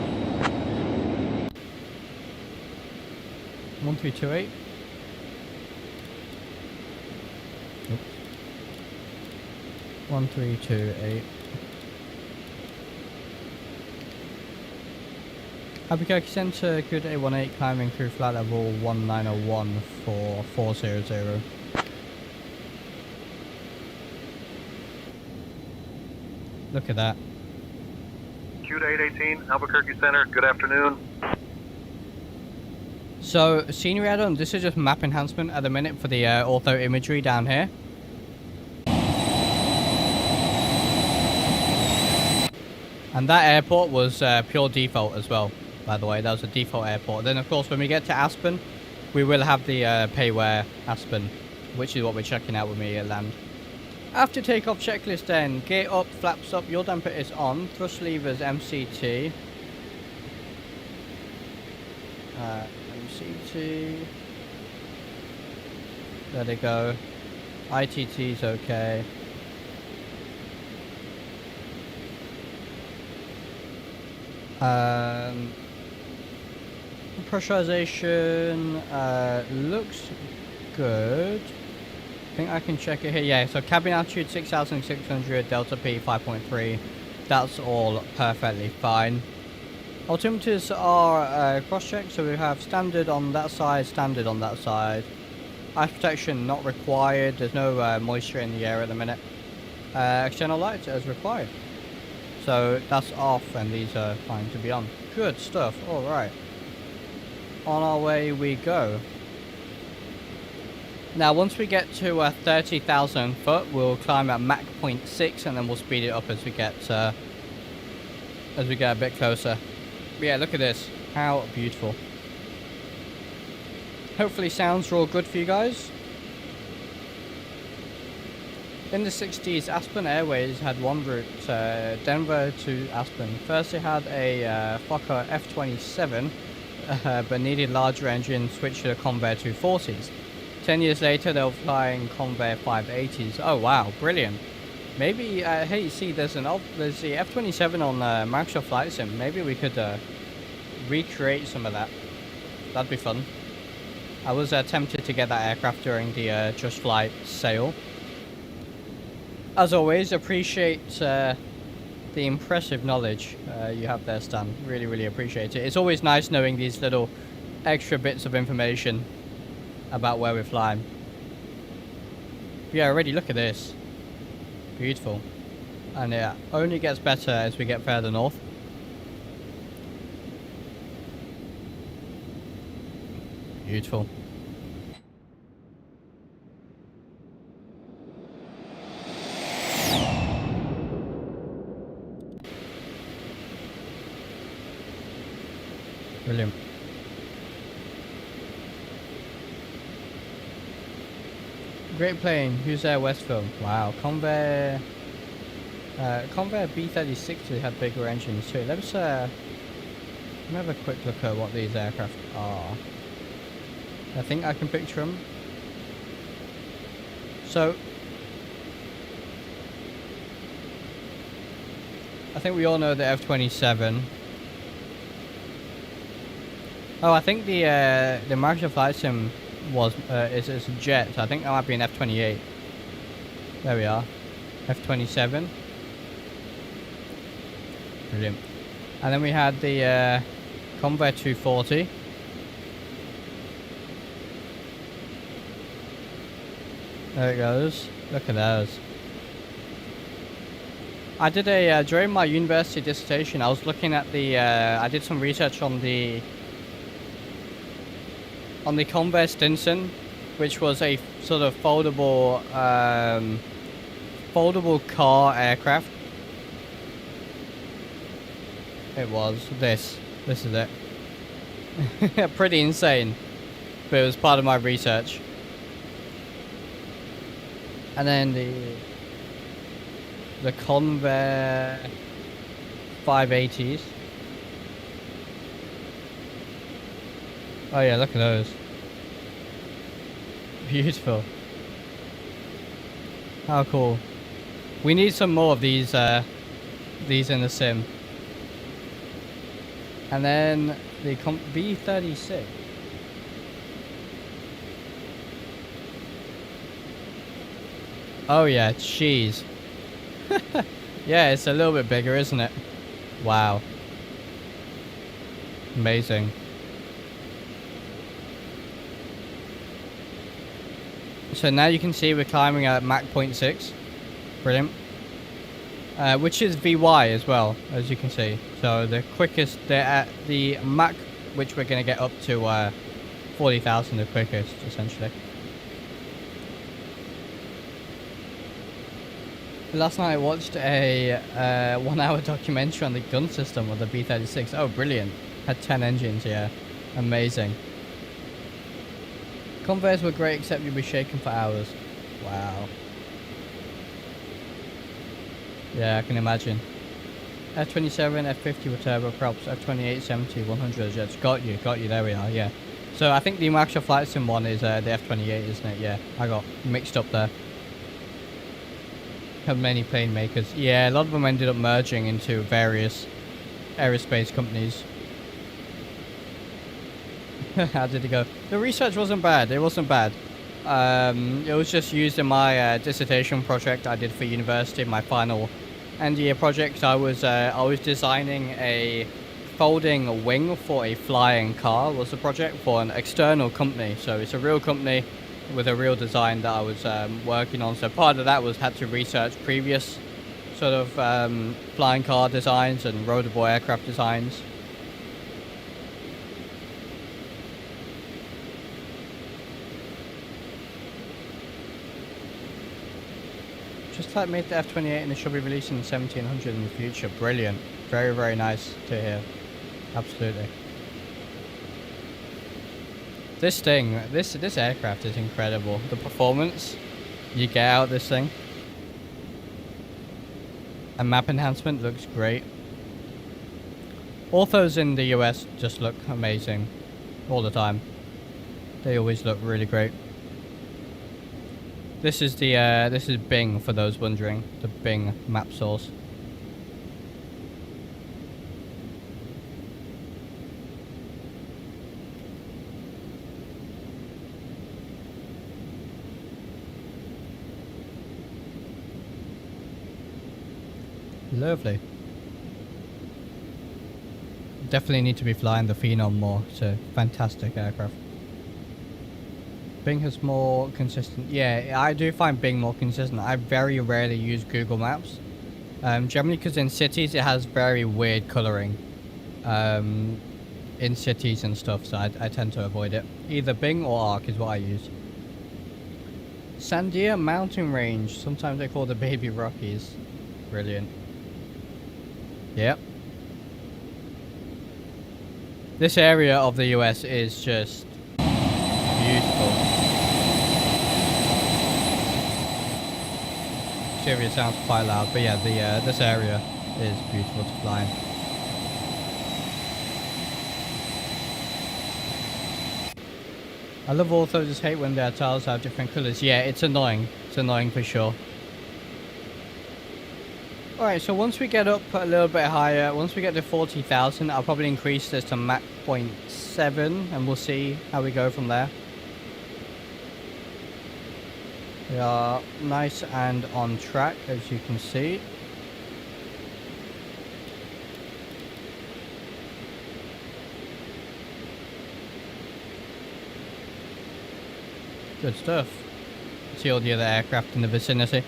1328. Oops. 1328. Albuquerque Center, CUDA 818, climbing through flight level 1901 for 400. Look at that. CUDA 818, Albuquerque Center, good afternoon. So, scenery add-on, this is just map enhancement at the minute for the ortho imagery down here. And that airport was pure default as well, by the way. That was a default airport. Then, of course, when we get to Aspen, we will have the payware Aspen, which is what we're checking out when we land. After takeoff checklist then, gear up, flaps up, yaw damper is on, thrust levers MCT. MCT. There they go. ITT's okay. Pressurization looks good. think I can check it here. Yeah, so cabin altitude 6,600, delta P 5.3. That's all perfectly fine. Altimeters are cross-checked, so we have standard on that side, standard on that side. Ice protection not required. There's no moisture in the air at the minute. External lights as required. So that's off, and these are fine to be on. Good stuff. All right. On our way we go. Now, once we get to 30,000 foot, we'll climb at Mach 0.6, and then we'll speed it up as we get a bit closer. But yeah, look at this. How beautiful. Hopefully sounds are all good for you guys. In the 60s, Aspen Airways had one route, Denver to Aspen. First they had a Fokker F-27, but needed larger engines, switched to the Convair 240s. 10 years later, they were flying Convair 580s. Oh wow, brilliant. Maybe, hey, see, there's the F-27 on Microsoft Flight Sim. Maybe we could recreate some of that. That'd be fun. I was tempted to get that aircraft during the Just Flight sale. As always, appreciate the impressive knowledge you have there, Stan. Really, really appreciate it. It's always nice knowing these little extra bits of information about where we're flying. Yeah, already look at this. Beautiful. And it only gets better as we get further north. Beautiful. Brilliant. Great plane. Who's there? Westfield. Wow. Convair B36 had bigger engines too. Let's have a quick look at what these aircraft are. I think I can picture them. So, I think we all know the F-27. Oh, I think the Microsoft Flight Sim is a jet. So I think that might be an F-28. There we are. F-27. Brilliant. And then we had the Convair 240. There it goes. Look at those. I did during my university dissertation, I was looking at I did some research on the Convair Stinson, which was a sort of foldable car aircraft. It was this is it. Pretty insane, but it was part of my research. And then the Convair 580s. Oh yeah, look at those. Beautiful. How cool. We need some more of these in the sim. And then the B36. Oh yeah, cheese. Yeah, it's a little bit bigger, isn't it? Wow. Amazing. So now you can see we're climbing at Mach 0.6. Brilliant. Which is VY as well, as you can see. So the quickest, they're at the Mach, which we're going to get up to 40,000 the quickest, essentially. Last night I watched a 1-hour documentary on the gun system of the B36. Oh, brilliant. Had 10 engines, yeah. Amazing. Convairs were great, except you'd be shaking for hours. Wow. Yeah, I can imagine. F-27, F-50 with turboprops, F-28, 70, 100 jets. Got you, there we are, yeah. So I think the Microsoft Flight Sim one is the F-28, isn't it? Yeah, I got mixed up there. Have many plane makers. Yeah, a lot of them ended up merging into various aerospace companies. How did it go? The research wasn't bad. It wasn't bad. It was just used in my dissertation project I did for university, my final end year project. I was designing a folding wing for a flying car. Was the project for an external company, so it's a real company with a real design that I was working on. So part of that was had to research previous sort of flying car designs and rotorable aircraft designs. Just like made the F-28 and it should be released in 1700 in the future. Brilliant. Very, very nice to hear. Absolutely. This thing, this aircraft is incredible. The performance you get out of this thing. And map enhancement looks great. Orthos in the US just look amazing all the time. They always look really great. This is the this is Bing for those wondering, the Bing map source. Lovely. Definitely need to be flying the Phenom more. It's a fantastic aircraft. Bing has more consistent. Yeah, I do find Bing more consistent. I very rarely use Google Maps. Generally because in cities it has very weird colouring. In cities and stuff, so I tend to avoid it. Either Bing or Arc is what I use. Sandia Mountain Range. Sometimes they call the Baby Rockies. Brilliant. Yep. This area of the US is just beautiful. It sounds quite loud, but yeah, the this area is beautiful to fly in. I love orthos, just hate when their tiles have different colours. Yeah, it's annoying. It's annoying for sure. Alright, so once we get up a little bit higher, once we get to 40,000, I'll probably increase this to Mach 0.7 and we'll see how we go from there. We are nice and on track, as you can see. Good stuff. See all the other aircraft in the vicinity.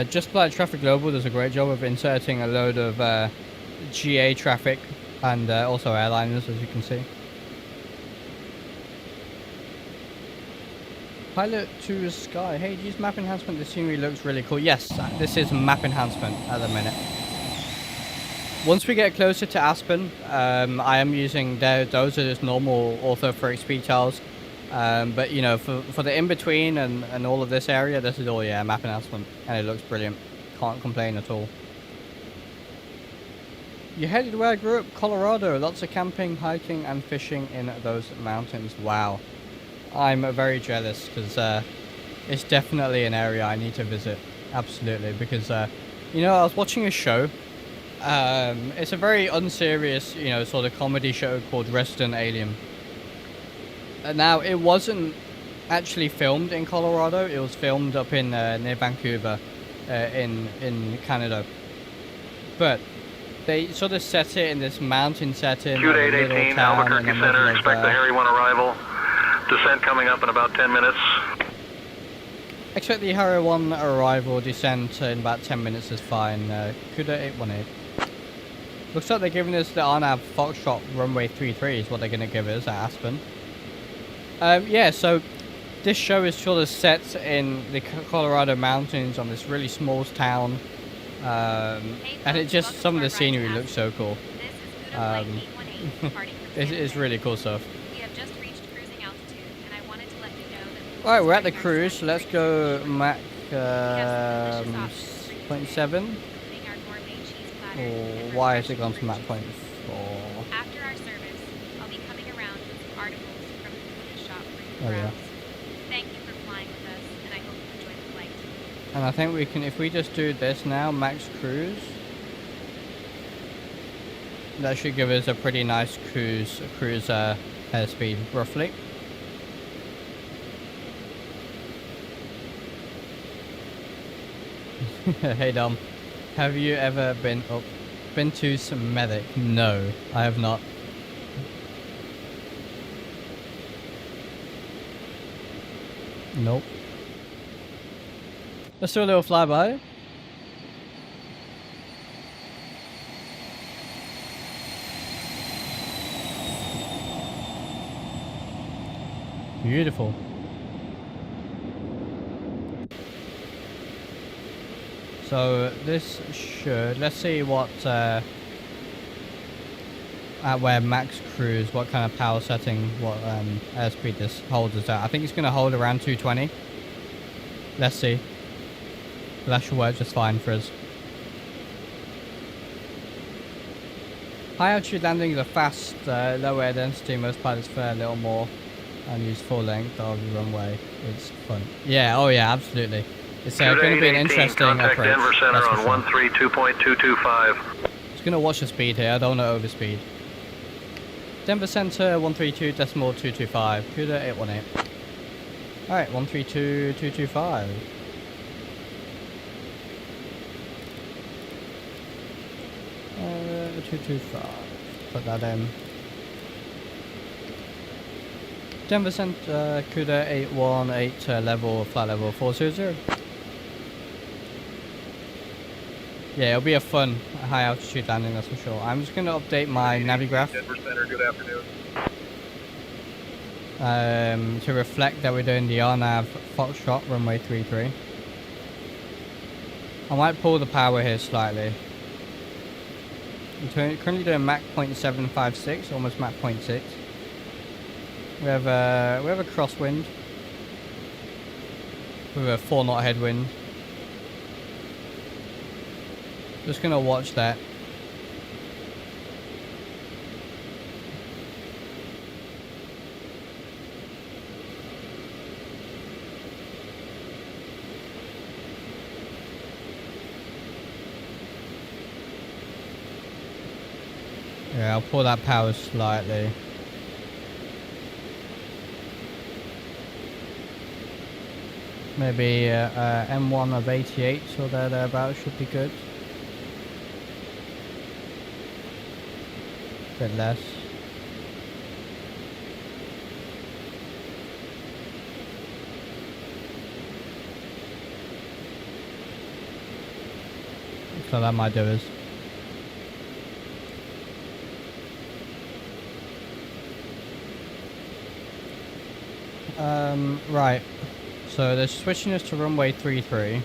Just like Traffic Global does a great job of inserting a load of GA traffic and also airliners, as you can see. Pilot to Sky. Hey, use map enhancement. The scenery looks really cool. Yes, this is map enhancement at the minute. Once we get closer to Aspen, I am using those are just normal ortho for XP tiles. But you know, for the in-between and all of this area, this is all, yeah, map enhancement, and it looks brilliant. Can't complain at all. You headed where I grew up, Colorado. Lots of camping, hiking, and fishing in those mountains. Wow. I'm very jealous, because it's definitely an area I need to visit. Absolutely, because, you know, I was watching a show. It's a very unserious, you know, sort of comedy show called Resident Alien. Now, it wasn't actually filmed in Colorado. It was filmed up in near Vancouver, in Canada. But they sort of set it in this mountain setting. Q 818, Albuquerque Center. Expect the Harry 1 arrival. Descent coming up in about 10 minutes. Expect the Harry 1 arrival. Descent in about 10 minutes is fine. CUDA 818. Looks like they're giving us the RNAV Foxtrot runway 33 is what they're going to give us at Aspen. Yeah, so this show is sort of set in the Colorado mountains on this really small town, and it just, some of the scenery looks so cool. It's really cool stuff. We have just reached cruising altitude, and I wanted to let you know that. Alright, we're at the cruise, so let's go Mach 0.7. Or why has it gone to Mach 0.4? After our service, I'll be coming around with some articles from the food shop for you to Oh, yeah. browse. Thank you for flying with us, and I hope you enjoy the flight. And I think we can, if we just do this now, max cruise, that should give us a pretty nice cruise airspeed, roughly. Hey Dom, have you ever been to some medic? No, I have not. Nope. Let's do a little flyby. Beautiful. So this should, let's see what at where max cruise, what kind of power setting, what airspeed this holds us at. I think it's going to hold around 220. Let's see. But that should work just fine for us. High altitude landings are fast, low air density. Most pilots fare a little more and use full length of the runway. It's fun. Yeah, oh yeah, absolutely. It's going to be an interesting approach. Contact Denver Center on 132.225. Just going to watch the speed here. I don't want to overspeed. Denver Center 132.225. CUDA 818. Alright, 132.225. Uh, 225. Put that in. Denver Center, CUDA 818, level, flight level 400. Yeah, it'll be a fun high altitude landing, that's for sure. I'm just going to update my navigraph Denver Center, good afternoon. to reflect that we're doing the RNAV Foxtrot runway 33. I might pull the power here slightly. I'm currently doing Mach 0.756, almost Mach 0.6. We have a crosswind with a 4 knot headwind. Just gonna watch that. Yeah, I'll pull that power slightly. Maybe M1 of 88 or thereabouts should be good. Bit less. So that might do us. Right. So they're switching us to runway 33.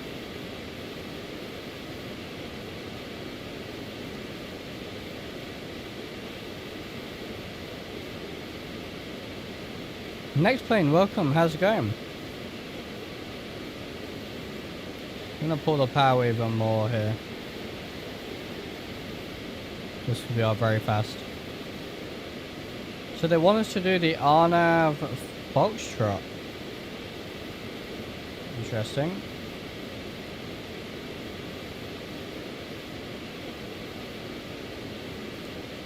Next plane, welcome. How's it going? I'm gonna pull the power even more here. This will be all very fast. So they want us to do the RNAV Foxtrot. Interesting.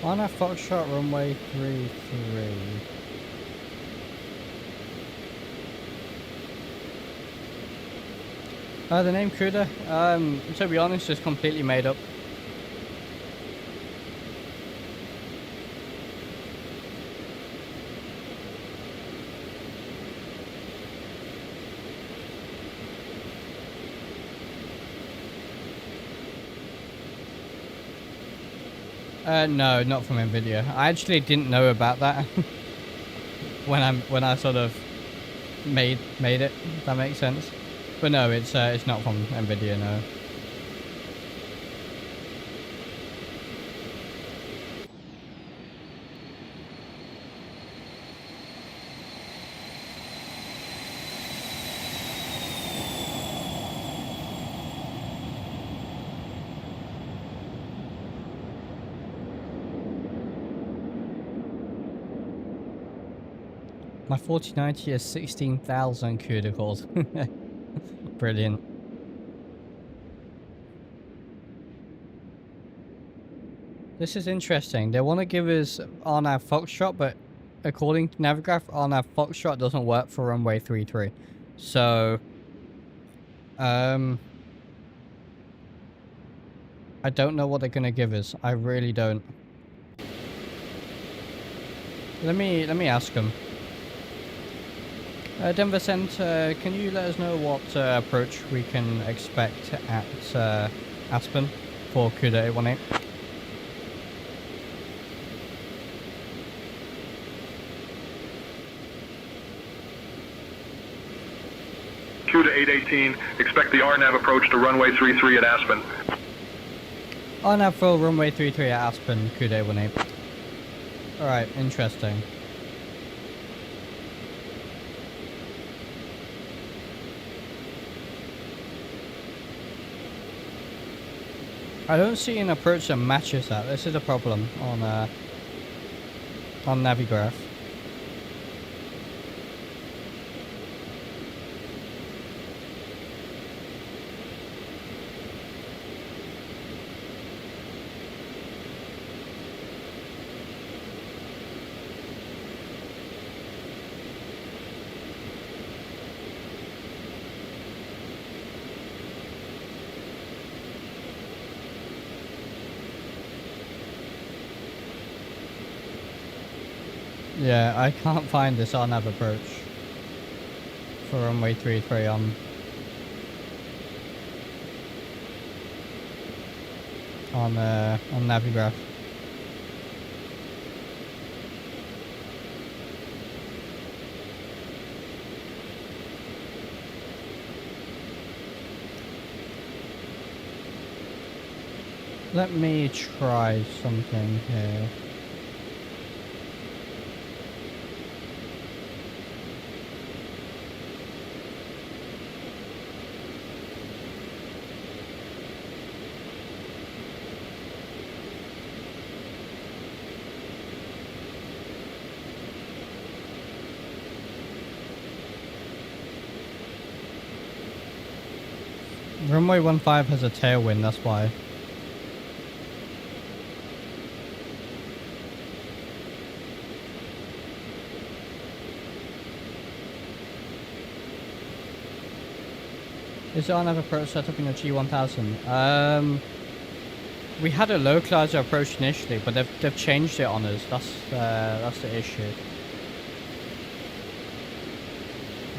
RNAV Foxtrot runway 33. The name CUDA, to be honest, is completely made up. No, not from Nvidia. I actually didn't know about that when I sort of made it. If that makes sense. But no, it's not from Nvidia, no. My 4090 is 16,000 CUDA cores. Brilliant. This is interesting. They want to give us RNAV Foxtrot, but according to Navigraph, RNAV Foxtrot doesn't work for runway 33. So, I don't know what they're gonna give us. I really don't. Let me ask them. Denver Center, can you let us know what approach we can expect at Aspen for CUDA 818? CUDA 818, expect the RNAV approach to runway 33 at Aspen. RNAV for runway 33 at Aspen, CUDA 818. Alright, interesting. I don't see an approach that matches that. This is a problem on Navigraph. Yeah, I can't find this RNAV approach for runway 33 on Navigraph. Let me try something here. Runway 15 has a tailwind, that's why. Is there another approach set up in your G1000? We had a localizer approach initially, but they've changed it on us. That's the issue.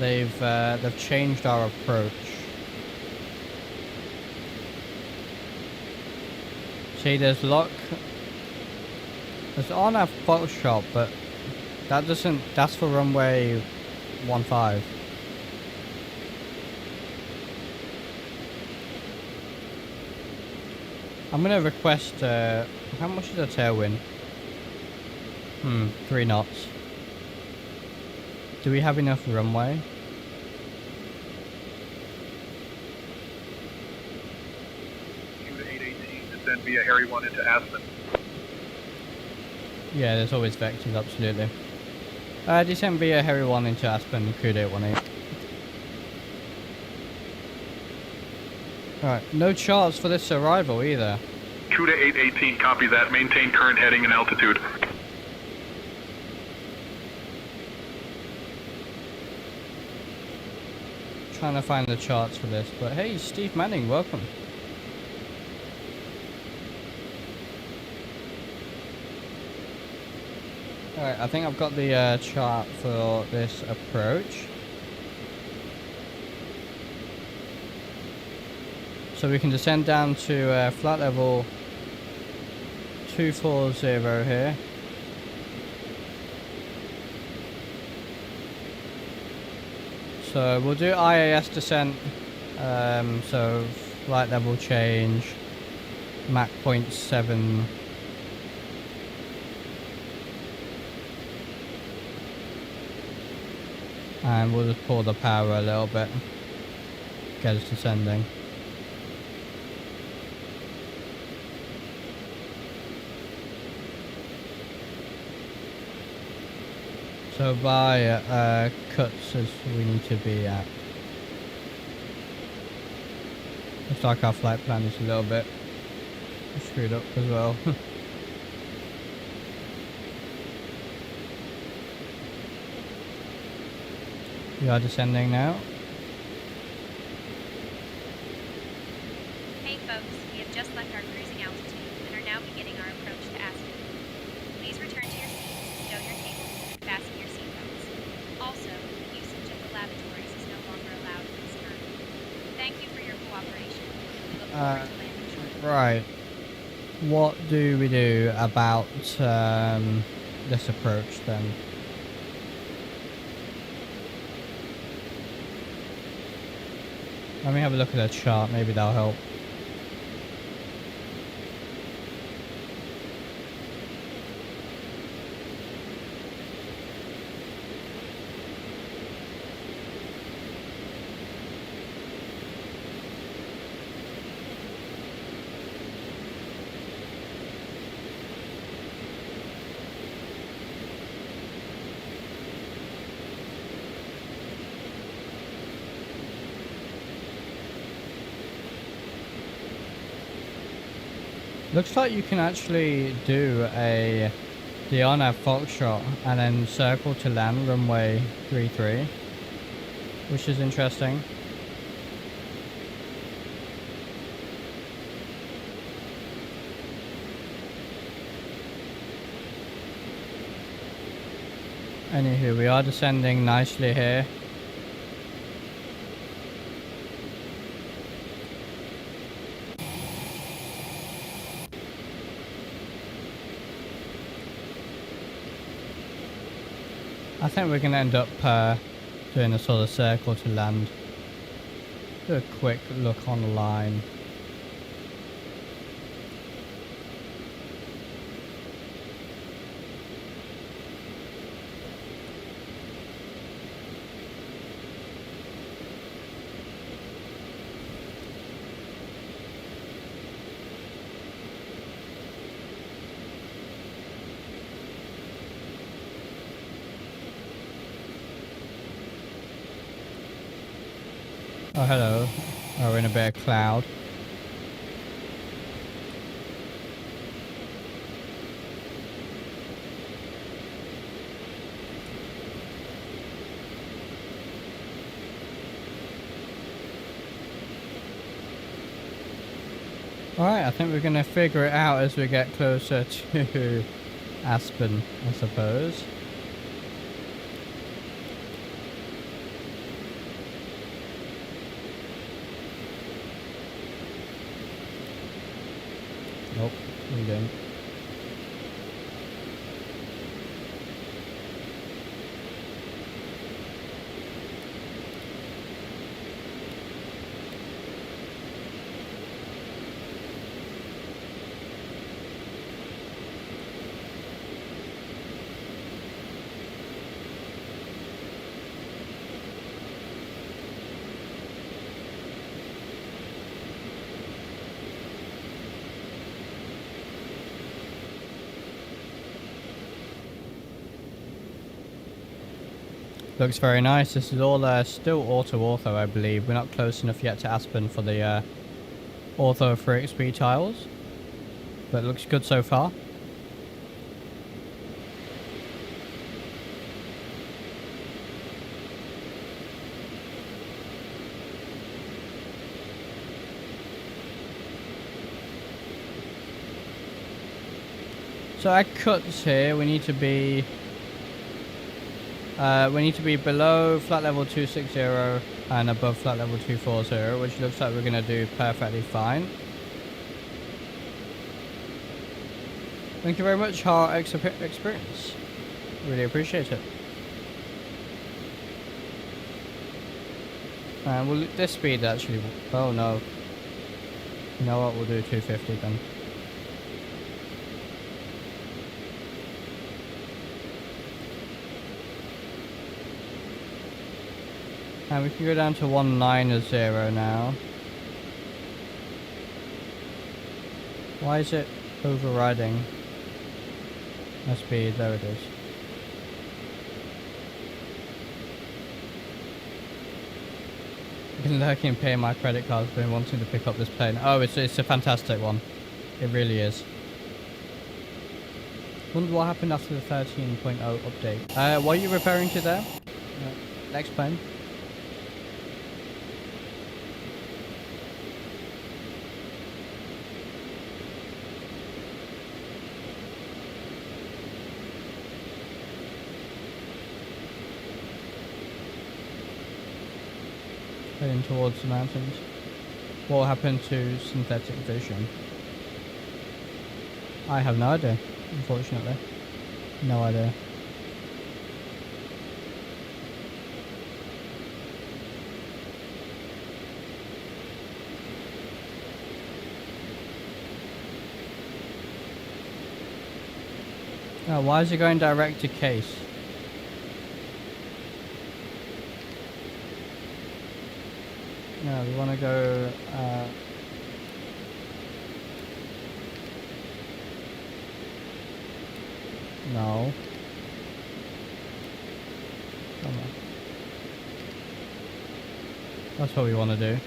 They've changed our approach. See, there's lock. There's on a Photoshop, but that doesn't. That's for runway 15. I'm gonna request. How much is a tailwind? 3 knots. Do we have enough runway? Descend via Harry 1 into Aspen. Yeah, there's always vectors, absolutely. Descend via Harry 1 into Aspen, CUDA 818. Alright, no charts for this arrival either. CUDA 818, copy that. Maintain current heading and altitude. Trying to find the charts for this, but hey, Steve Manning, welcome. Alright, I think I've got the chart for this approach. So we can descend down to flight level 240 here. So we'll do IAS descent, so flight level change, Mach 0.7. And we'll just pull the power a little bit, get us descending. So by cuts as we need to be at. Looks like our flight plan is a little bit screwed up as well. We are descending now. Hey folks, we have just left our cruising altitude and are now beginning our approach to Aspen. Please return to your seats, stow your tables, and fasten your seatbelts. Also, usage of the lavatories is no longer allowed at this time. Thank you for your cooperation. We look forward to landing shortly. Right. What do we do about this approach then? Let me have a look at that chart, maybe that'll help. Looks like you can actually do the on-air Foxtrot and then circle to land runway 33, which is interesting. Anywho, we are descending nicely here. I think we're going to end up doing a sort of circle to land. Do a quick look on the line. Oh, hello. Oh, we're in a bit of cloud. Alright, I think we're going to figure it out as we get closer to Aspen, I suppose. Nope, we didn't. Looks very nice. This is all still auto-ortho, I believe. We're not close enough yet to Aspen for the ortho for XP tiles, but it looks good so far. So our cuts here, we need to be below flat level 260 and above flat level 240, which looks like we're going to do perfectly fine. Thank you very much, Heart Experience. Really appreciate it. And will this speed actually... Oh no. You know what, we'll do 250 then. And we can go down to 190 now. Why is it overriding my speed? There it is. I've been lurking and paying my credit card. I've been wanting to pick up this plane. Oh, it's a fantastic one. It really is. Wonder what happened after the 13.0 update. What are you referring to there? Next plane. heading towards the mountains. What will happen to synthetic vision? I have no idea, unfortunately. No idea. Oh, why is it going direct to KASE? No, we want to go, no. Come on. That's what we want to do.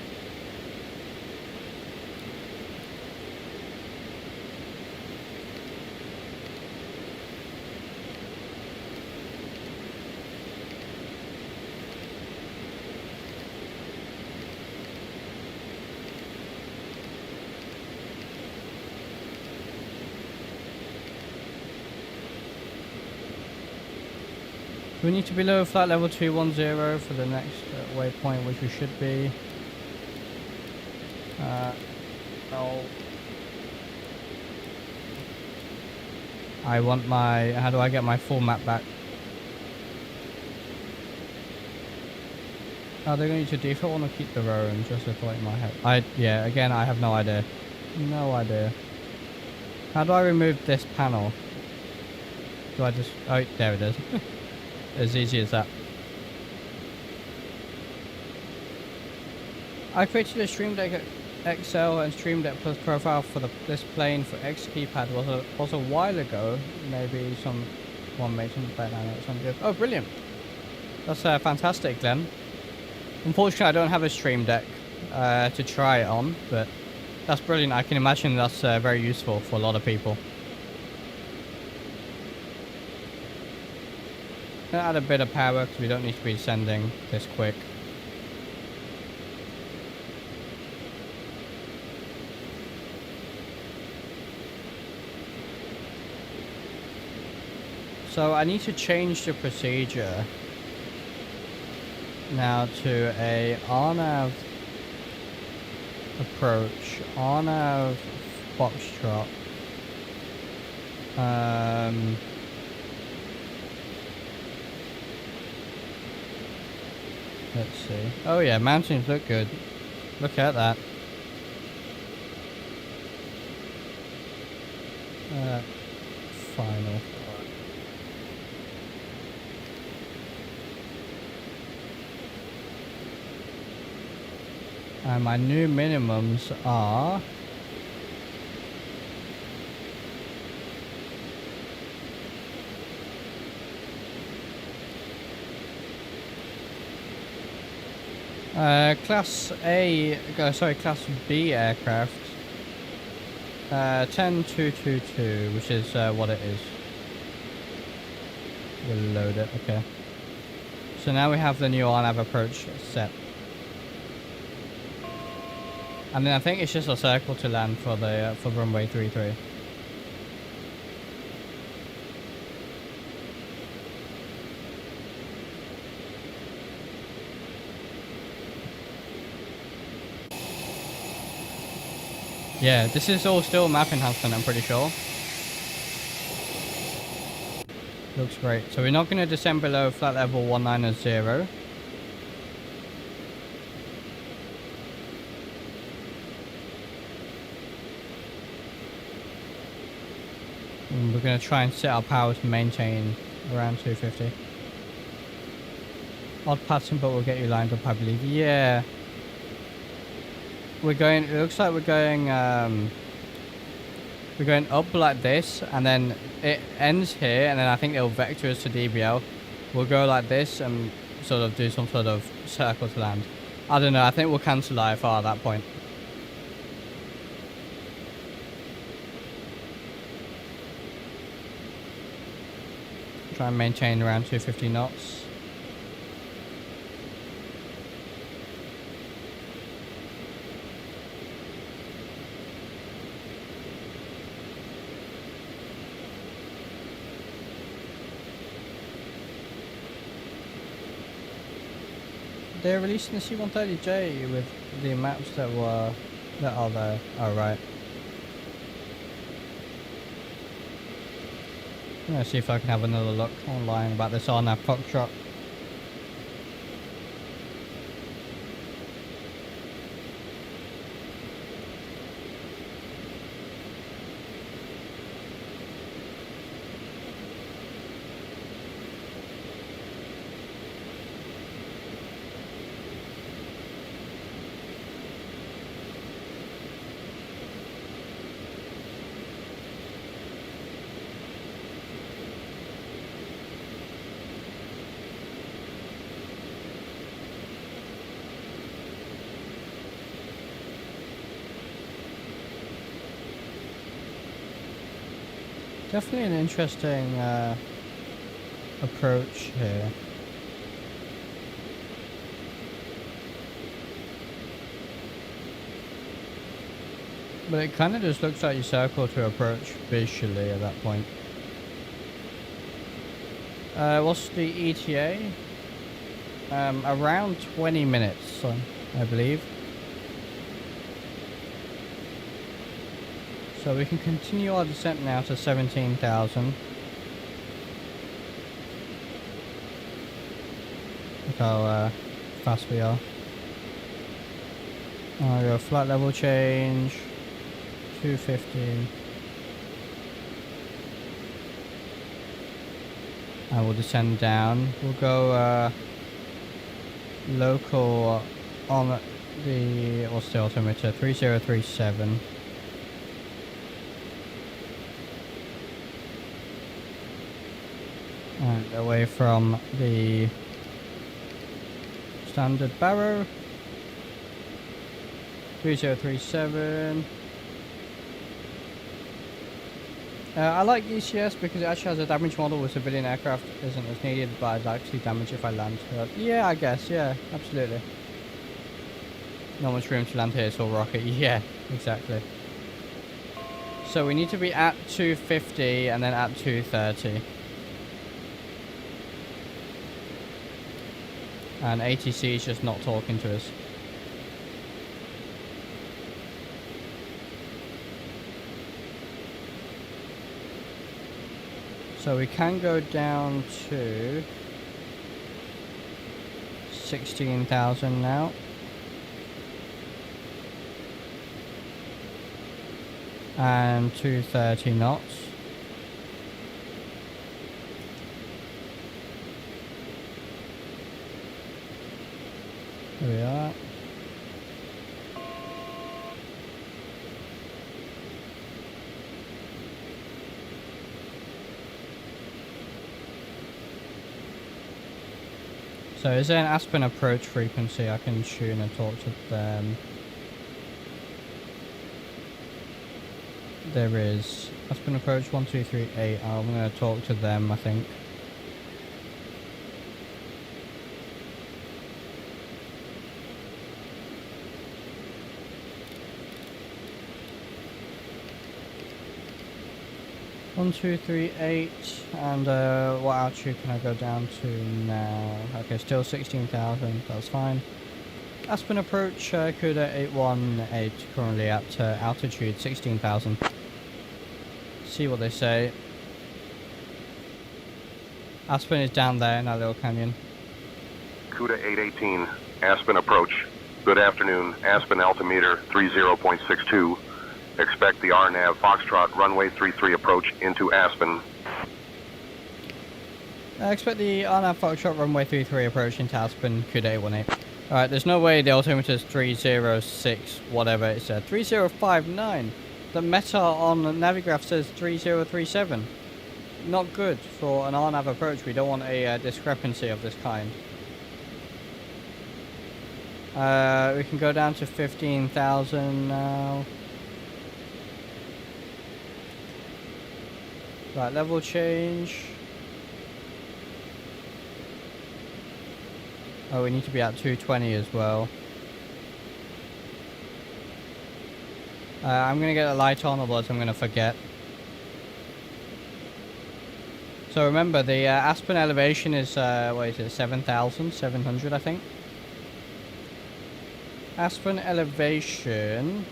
We need to be below flight level 210 for the next waypoint, which we should be. Oh. I want my... How do I get my full map back? Are they going to default? I want to keep the row and just a thought in my head. Yeah, again, I have no idea. No idea. How do I remove this panel? Do I just... Oh, there it is. As easy as that. I created a Stream Deck XL and Stream Deck Plus profile for this plane for X keypad was a while ago. Maybe someone made some better or something. Oh, brilliant! That's fantastic, Glenn. Unfortunately, I don't have a Stream Deck to try it on, but that's brilliant. I can imagine that's very useful for a lot of people. Add a bit of power because we don't need to be sending this quick. So I need to change the procedure now to a RNAV approach, RNAV Foxtrot. Let's see. Oh yeah, mountains look good. Look at that. Final. And my new minimums are... Class B aircraft, 10222, which is what it is. We'll load it, okay. So now we have the new RNAV approach set. And then I think it's just a circle to land for the for runway 33. Yeah, this is all still map enhancement, I'm pretty sure. Looks great. So we're not going to descend below flight level 190. And we're going to try and set our power to maintain around 250. Odd pattern, but we'll get you lined up, I believe. Yeah. We're going, it looks like we're going up like this, and then it ends here, and then I think it'll vector us to DBL. We'll go like this and sort of do some sort of circle to land. I don't know, I think we'll cancel IFR at that point. Try and maintain around 250 knots. they're releasing the C-130J with the maps that are there. Oh, right. I'm gonna see if I can have another look online about this RNAV Foxtrot. Definitely an interesting approach here. But it kind of just looks like you circle to approach visually at that point. What's the ETA? Around 20 minutes, I believe. So we can continue our descent now to 17,000. Look how fast we are. I'll go flight level change, 250. And we'll descend down. We'll go local on the, what's the altimeter, 3037. And away from the standard barrow. 3037. I like ECS because it actually has a damage model with civilian aircraft isn't as needed, but I'd actually damage if I land. Yeah, I guess, yeah, absolutely. Not much room to land here, it's all rocket. Yeah, exactly. So we need to be at 250 and then at 230. And ATC is just not talking to us. So we can go down to 16,000 now. And 230 knots. Here we are. So is there an Aspen approach frequency I can tune and talk to them? There is. Aspen approach 1238. I'm going to talk to them, I think. One, 2, 3, 8, and what altitude can I go down to now? Okay, still 16,000, that's fine. Aspen approach, CUDA 818, currently at altitude 16,000. See what they say. Aspen is down there in that little canyon. CUDA 818, Aspen approach. Good afternoon, Aspen altimeter 30.62. Expect the RNAV Foxtrot runway 33 approach into Aspen. Expect the RNAV Foxtrot runway 33 approach into Aspen, CUDA 818. Alright, there's no way the altimeter is 306, whatever it said. 3059. The meta on the Navigraph says 3037. Not good for an RNAV approach. We don't want a discrepancy of this kind. We can go down to 15,000 now. Right, level change. Oh, we need to be at 220 as well. I'm going to get a light on, otherwise I'm going to forget. So remember, the Aspen elevation is, what is it, 7,700 I think? Aspen elevation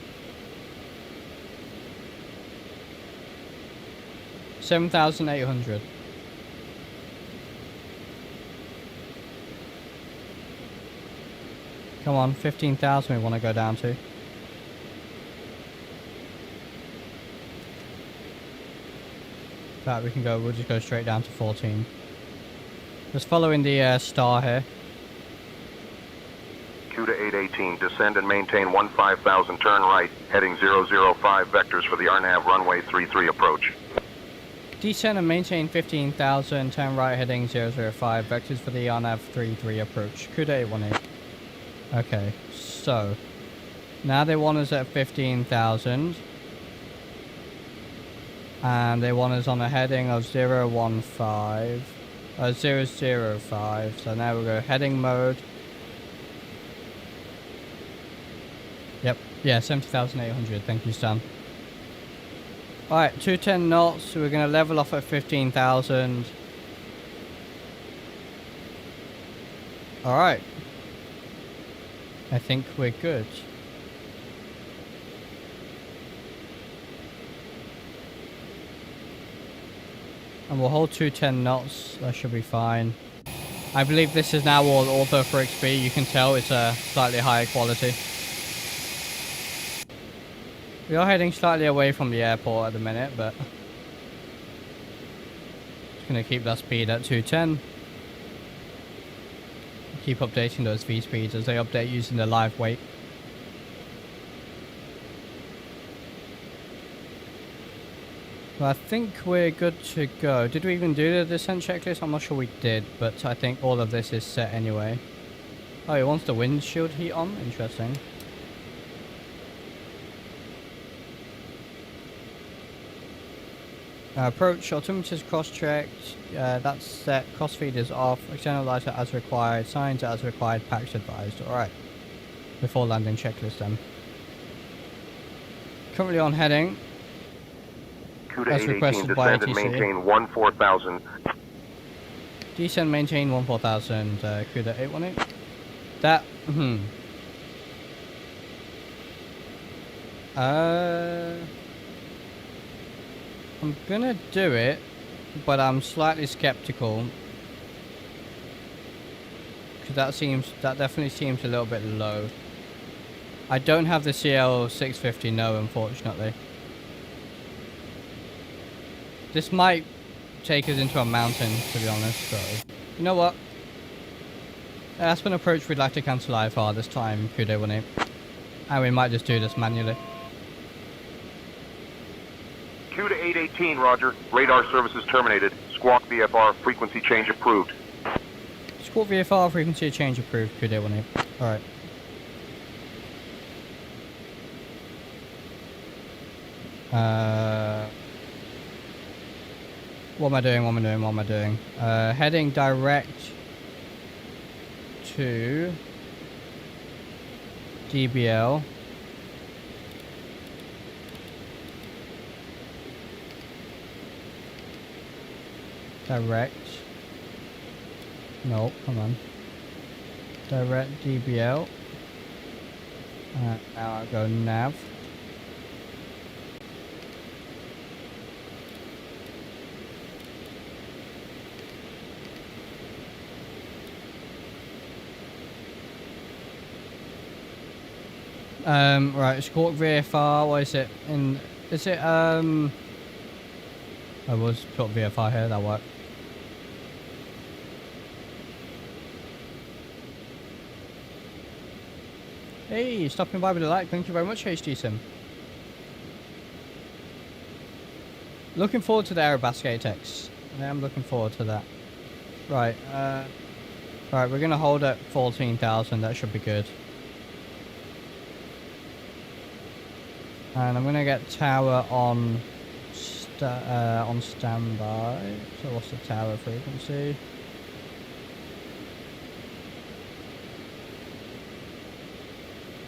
7,800. Come on, 15,000 we want to go down to. That we can go, we'll just go straight down to 14. Just following the star here. CUDA 818, descend and maintain 15,000, turn right, heading 005 vectors for the RNAV runway 33 approach. Descend and maintain 15,000, turn right heading 005, vectors for the RNAV 33 approach. CUDA 818. Okay, so now they want us at 15,000. And they want us on a heading of 005. So now we'll go heading mode. Yep, yeah, 70,800. Thank you, Stan. Alright, 210 knots. So we're going to level off at 15,000. Alright. I think we're good. And we'll hold 210 knots. That should be fine. I believe this is now all auto for XP. You can tell it's a slightly higher quality. We are heading slightly away from the airport at the minute, but just going to keep that speed at 210. Keep updating those V speeds as they update using the live weight. Well, I think we're good to go. Did we even do the descent checklist? I'm not sure we did, but I think all of this is set anyway. Oh, it wants the windshield heat on? Interesting. Approach, altimeter's cross-checked, that's set, cross-feed is off, externalizer as required, signs as required, packs advised. Alright. Before landing checklist then. Currently on heading. CUDA As 818, requested by descend and ATC. maintain 14,000. Descend, maintain 14,000, CUDA 818. That, I'm gonna do it, but I'm slightly skeptical. Because that definitely seems a little bit low. I don't have the CL650, no, unfortunately. This might take us into a mountain, to be honest, so... You know what? Aspen approach, we'd like to cancel IFR this time, CUDA 18. And we might just do this manually. CUDA 818, roger. Radar services terminated. Squawk VFR, frequency change approved. Squawk VFR, frequency change approved, CUDA 18. Alright. What am I doing? Heading direct to DBL. Direct. No, come on. Direct DBL. Now I'll go nav. Right, Squawk VFR, what is it? I was put VFR here, that worked. Hey, stopping by with a like, thank you very much, HD Sim. Looking forward to the Aerospace ATX. I am looking forward to that. Right, right, we're gonna hold at 14,000, that should be good. And I'm gonna get tower on standby. So what's the tower frequency?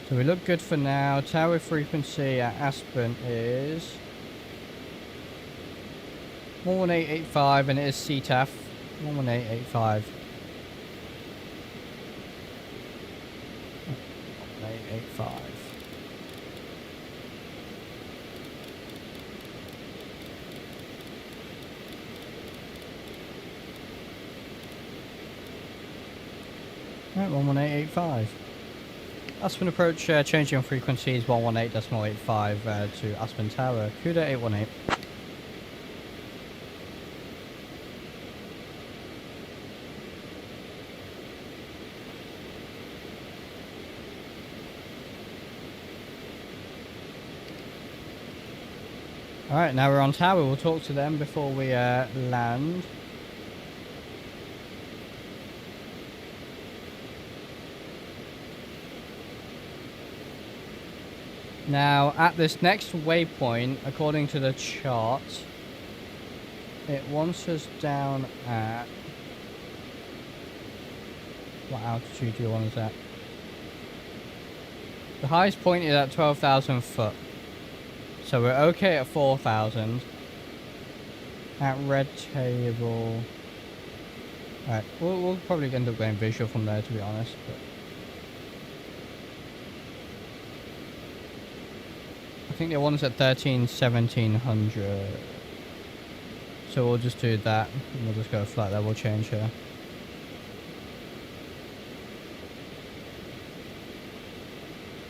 So we look good for now. Tower frequency at Aspen is 11885 and it is CTAF 11885. 1885. Right, 11885. Aspen approach, changing frequencies 118.85 to Aspen Tower, CUDA 818. Alright, now we're on tower. We'll talk to them before we land. Now, at this next waypoint, according to the chart, it wants us down at... What altitude do you want us at? The highest point is at 12,000 foot. So we're okay at 4,000. At red table... Alright, we'll probably end up going visual from there, to be honest. But I think they want us at 1700. So we'll just do that. And we'll just go flat there. We'll change here.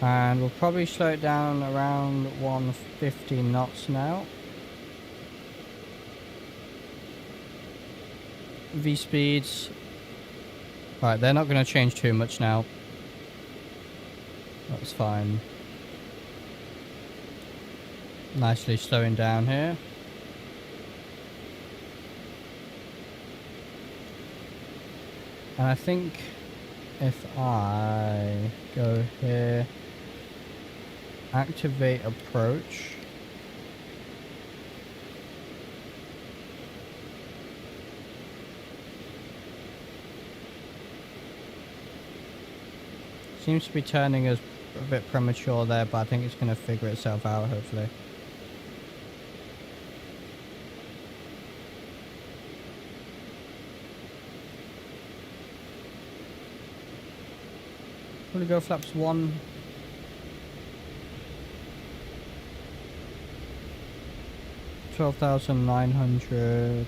And we'll probably slow it down around 150 knots now. V speeds. Right, they're not going to change too much now. That's fine. Nicely slowing down here. And I think if I go here, activate approach. Seems to be turning us a bit premature there, but I think it's going to figure itself out, hopefully. Probably go flaps 1. $12,900.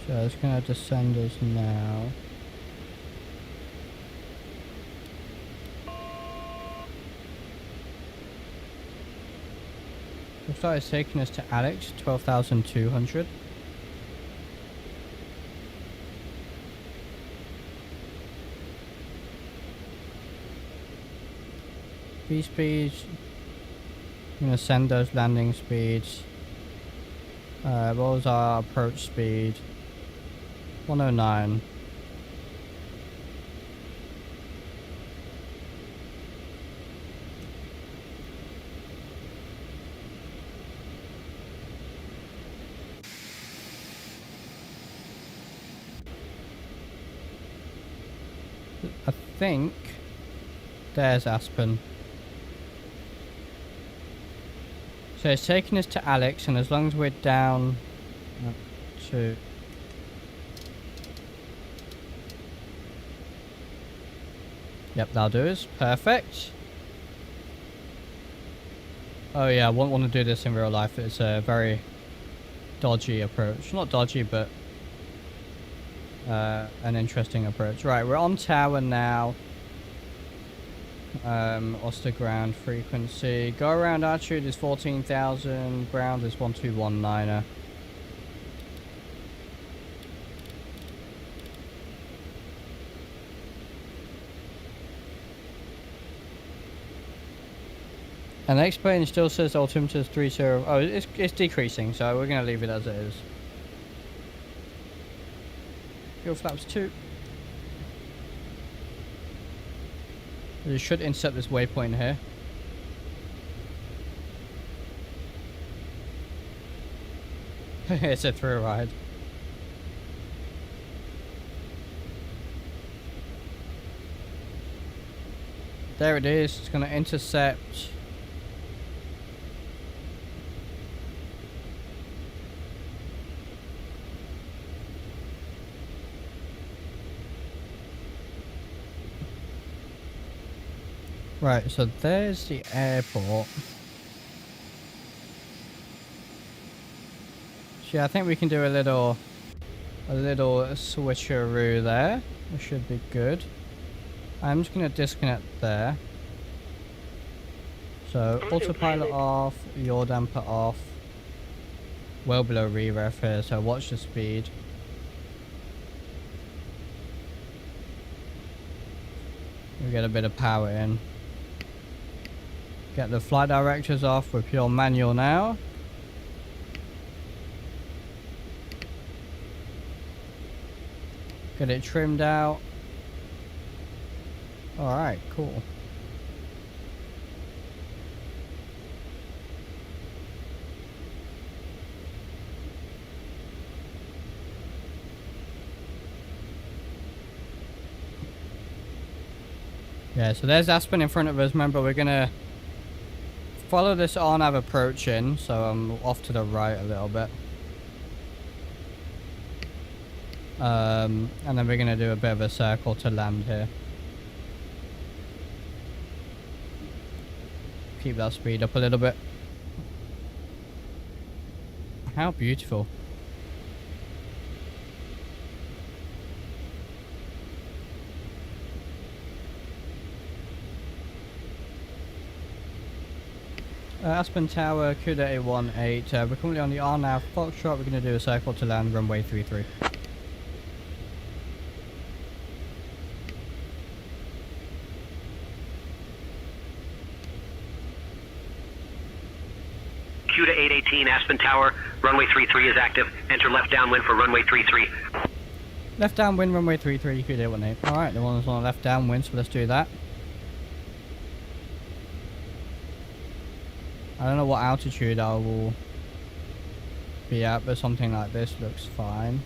So it's going to descend us now. Looks like it's taking us to Alex, 12,200. V speeds. I'm going to send those landing speeds. What was our approach speed? 109. I think there's Aspen. So it's taking us to Alex, and as long as we're down to... Yep, that'll do us. Perfect. Oh yeah, I won't want to do this in real life. It's a very dodgy approach. Not dodgy, but an interesting approach. Right, we're on tower now. Oster ground frequency. Go around altitude is 14,000. Ground is 1219er. And the X-plane still says altimeter 30. Oh, it's decreasing, so we're going to leave it as it is. Fuel flaps 2. We should intercept this waypoint here. It's a through ride. There it is. It's going to intercept Right, so there's the airport. So yeah, I think we can do a little switcheroo there. It should be good. I'm just gonna disconnect there. So autopilot off, yaw damper off. Well below re-ref here, so watch the speed. We get a bit of power in. Get the flight directors off with pure manual now. Get it trimmed out. Alright, cool. Yeah, so there's Aspen in front of us. Remember, we're gonna follow this RNAV approach in, so I'm off to the right a little bit. And then we're gonna do a bit of a circle to land here. Keep that speed up a little bit. How beautiful. Aspen Tower, CUDA 818. We're currently on the RNAV Foxtrot. We're going to do a circle to land, runway 33. CUDA 818, Aspen Tower, runway 33 is active. Enter left downwind for runway 33. Left downwind, runway 33, CUDA 818. Alright, the one's on the left downwind, so let's do that. I don't know what altitude I will be at, but something like this looks fine.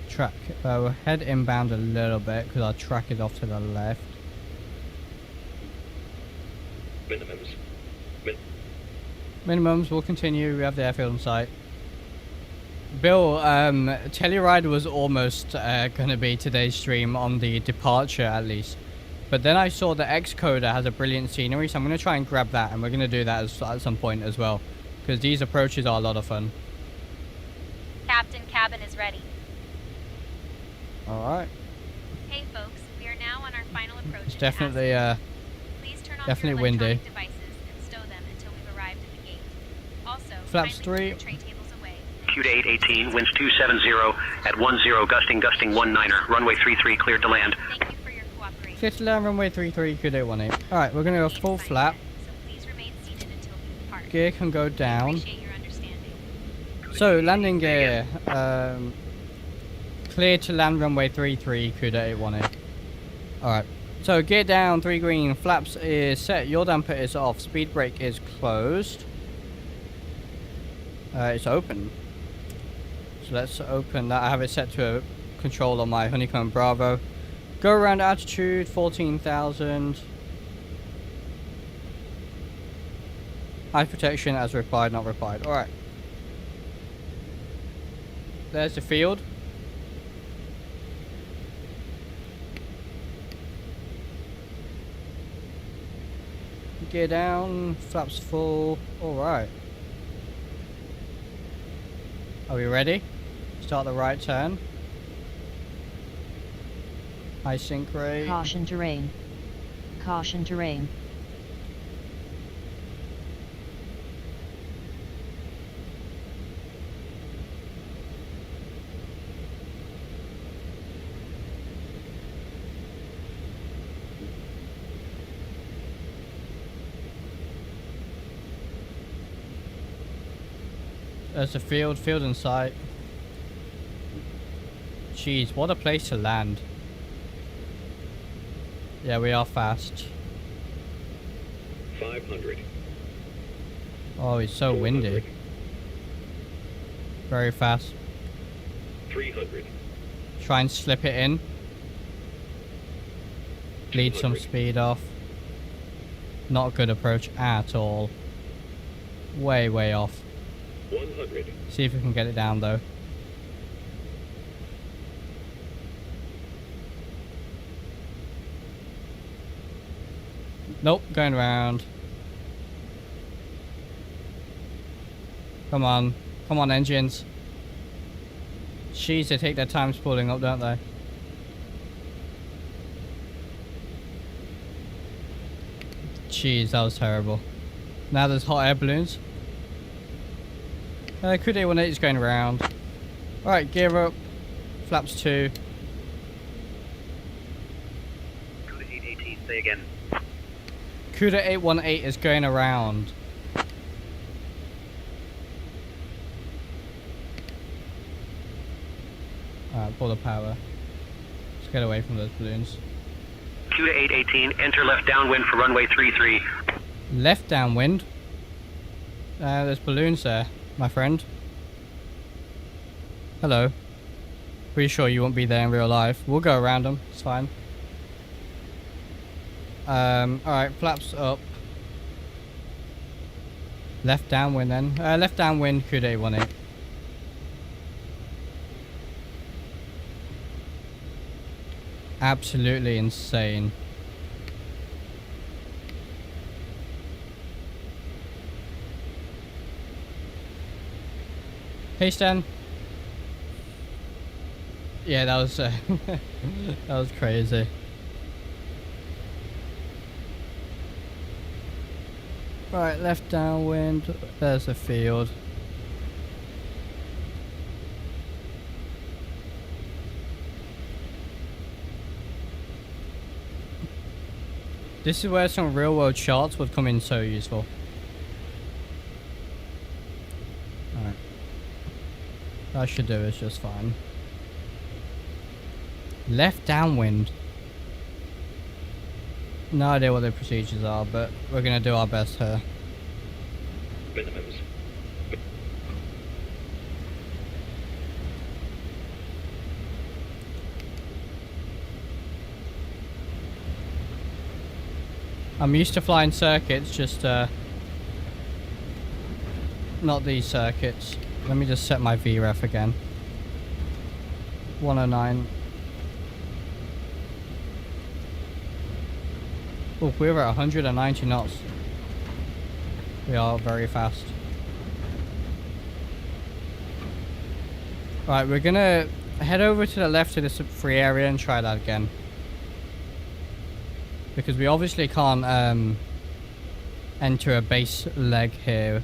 Track, we'll head inbound a little bit because our track is off to the left. Minimums will continue, we have the airfield in sight. Bill, Telluride was almost going to be today's stream on the departure at least. But then I saw the Xcoder has a brilliant scenery, so I'm going to try and grab that, and we're going to do that at some point as well. Because these approaches are a lot of fun. Captain, cabin is ready. Alright. Hey folks, we are now on our final approach. It's definitely, Please turn on definitely your windy. electronic devices and stow them until we've arrived at the gate. Also, Flaps kindly 3. put your tray tables away. CUDA 818, winds 270 at 10, gusting 19er, runway 33 cleared to land. Thank you for your cooperation. Clear to land, runway 33, CUDA 818. Alright, we're going to go full flap. So please remain seated until we depart. Gear can go down. Appreciate your understanding. So, landing gear. Clear to land, runway 33, CUDA 818. Alright. So, gear down, 3 green. Flaps is set. Yaw damper is off. Speed brake is closed. It's open. So, let's open that. I have it set to a control on my Honeycomb Bravo. Go around altitude, 14,000. High protection as required, not required. Alright. There's the field. Gear down, flaps full. Alright. Are we ready? Start the right turn. High sync rate. Caution terrain. Caution terrain. There's a field in sight. Jeez, what a place to land. Yeah, we are fast. 500. Oh, it's so windy. Very fast. 300. Try and slip it in. Bleed some 200. speed off. Not a good approach at all. Way, way off. 100. See if we can get it down though. Nope, going around. Come on. Come on, engines. Jeez, they take their time spooling up, don't they? Jeez, that was terrible. Now there's hot air balloons. Kuda 18 is going around. Alright, gear up. Flaps 2. Kuda 818, say again. Kuda 818 is going around. Alright, pull the power. Let's get away from those balloons. Kuda 818, enter left downwind for runway 33. Left downwind? There's balloons there, my friend. Hello. Pretty sure you won't be there in real life. We'll go around them, it's fine. Alright, flaps up. Left downwind then. Left downwind, Kuda 818. Absolutely insane. Hey Stan. Yeah, that was that was crazy. Right, left downwind. There's a field. This is where some real world shots would come in so useful. Alright. That should do it just fine. Left downwind. No idea what the procedures are, but we're gonna do our best here. Minimums. I'm used to flying circuits, just not these circuits. Let me just set my VREF again. 109. Oh, we're at 190 knots. We are very fast. Right, we're gonna head over to the left to this free area and try that again. Because we obviously can't enter a base leg here.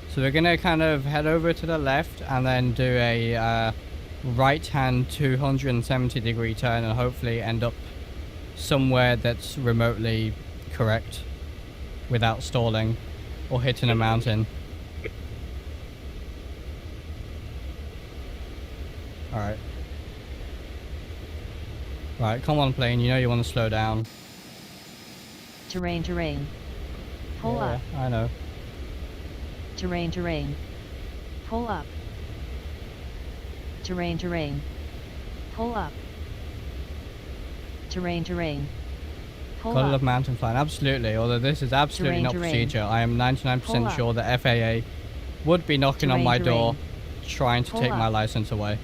So we're gonna kind of head over to the left and then do a right hand 270-degree turn and hopefully end up somewhere that's remotely correct without stalling or hitting a mountain. Alright. Right, come on plane, you know you want to slow down. Terrain, terrain. Pull up. I know. Terrain, terrain. Pull up. Terrain, terrain. Pull up. Terrain, terrain. Pull Gotta up. love mountain flying, absolutely. Although this is absolutely Terrain, not terrain. procedure. I am 99% sure the FAA would be knocking on Terrain, my terrain. door trying to Pull take up. my license away.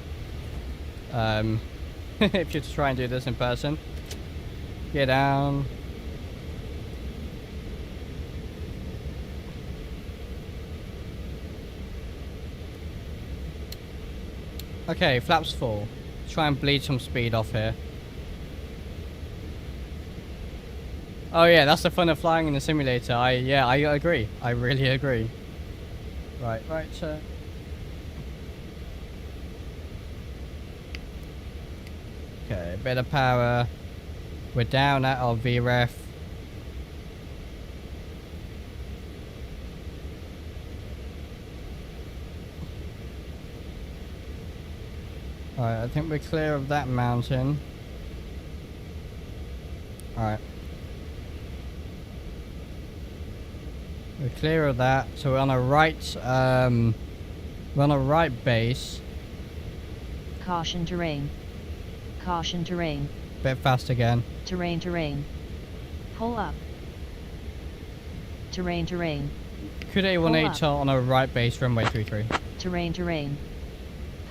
If you try and do this in person. Get down. Okay, flaps full. Try and bleed some speed off here. Oh yeah, that's the fun of flying in the simulator. I agree. I really agree. Right, so okay, bit of power. We're down at our VREF. Alright, I think we're clear of that mountain. Alright. We're clear of that, so we're on a right, we're on a right base. Caution terrain. Caution terrain. Bit fast again. Terrain, terrain. Pull up. Terrain, terrain. Kuda Pull 18 on a right base, runway 33. Terrain, terrain.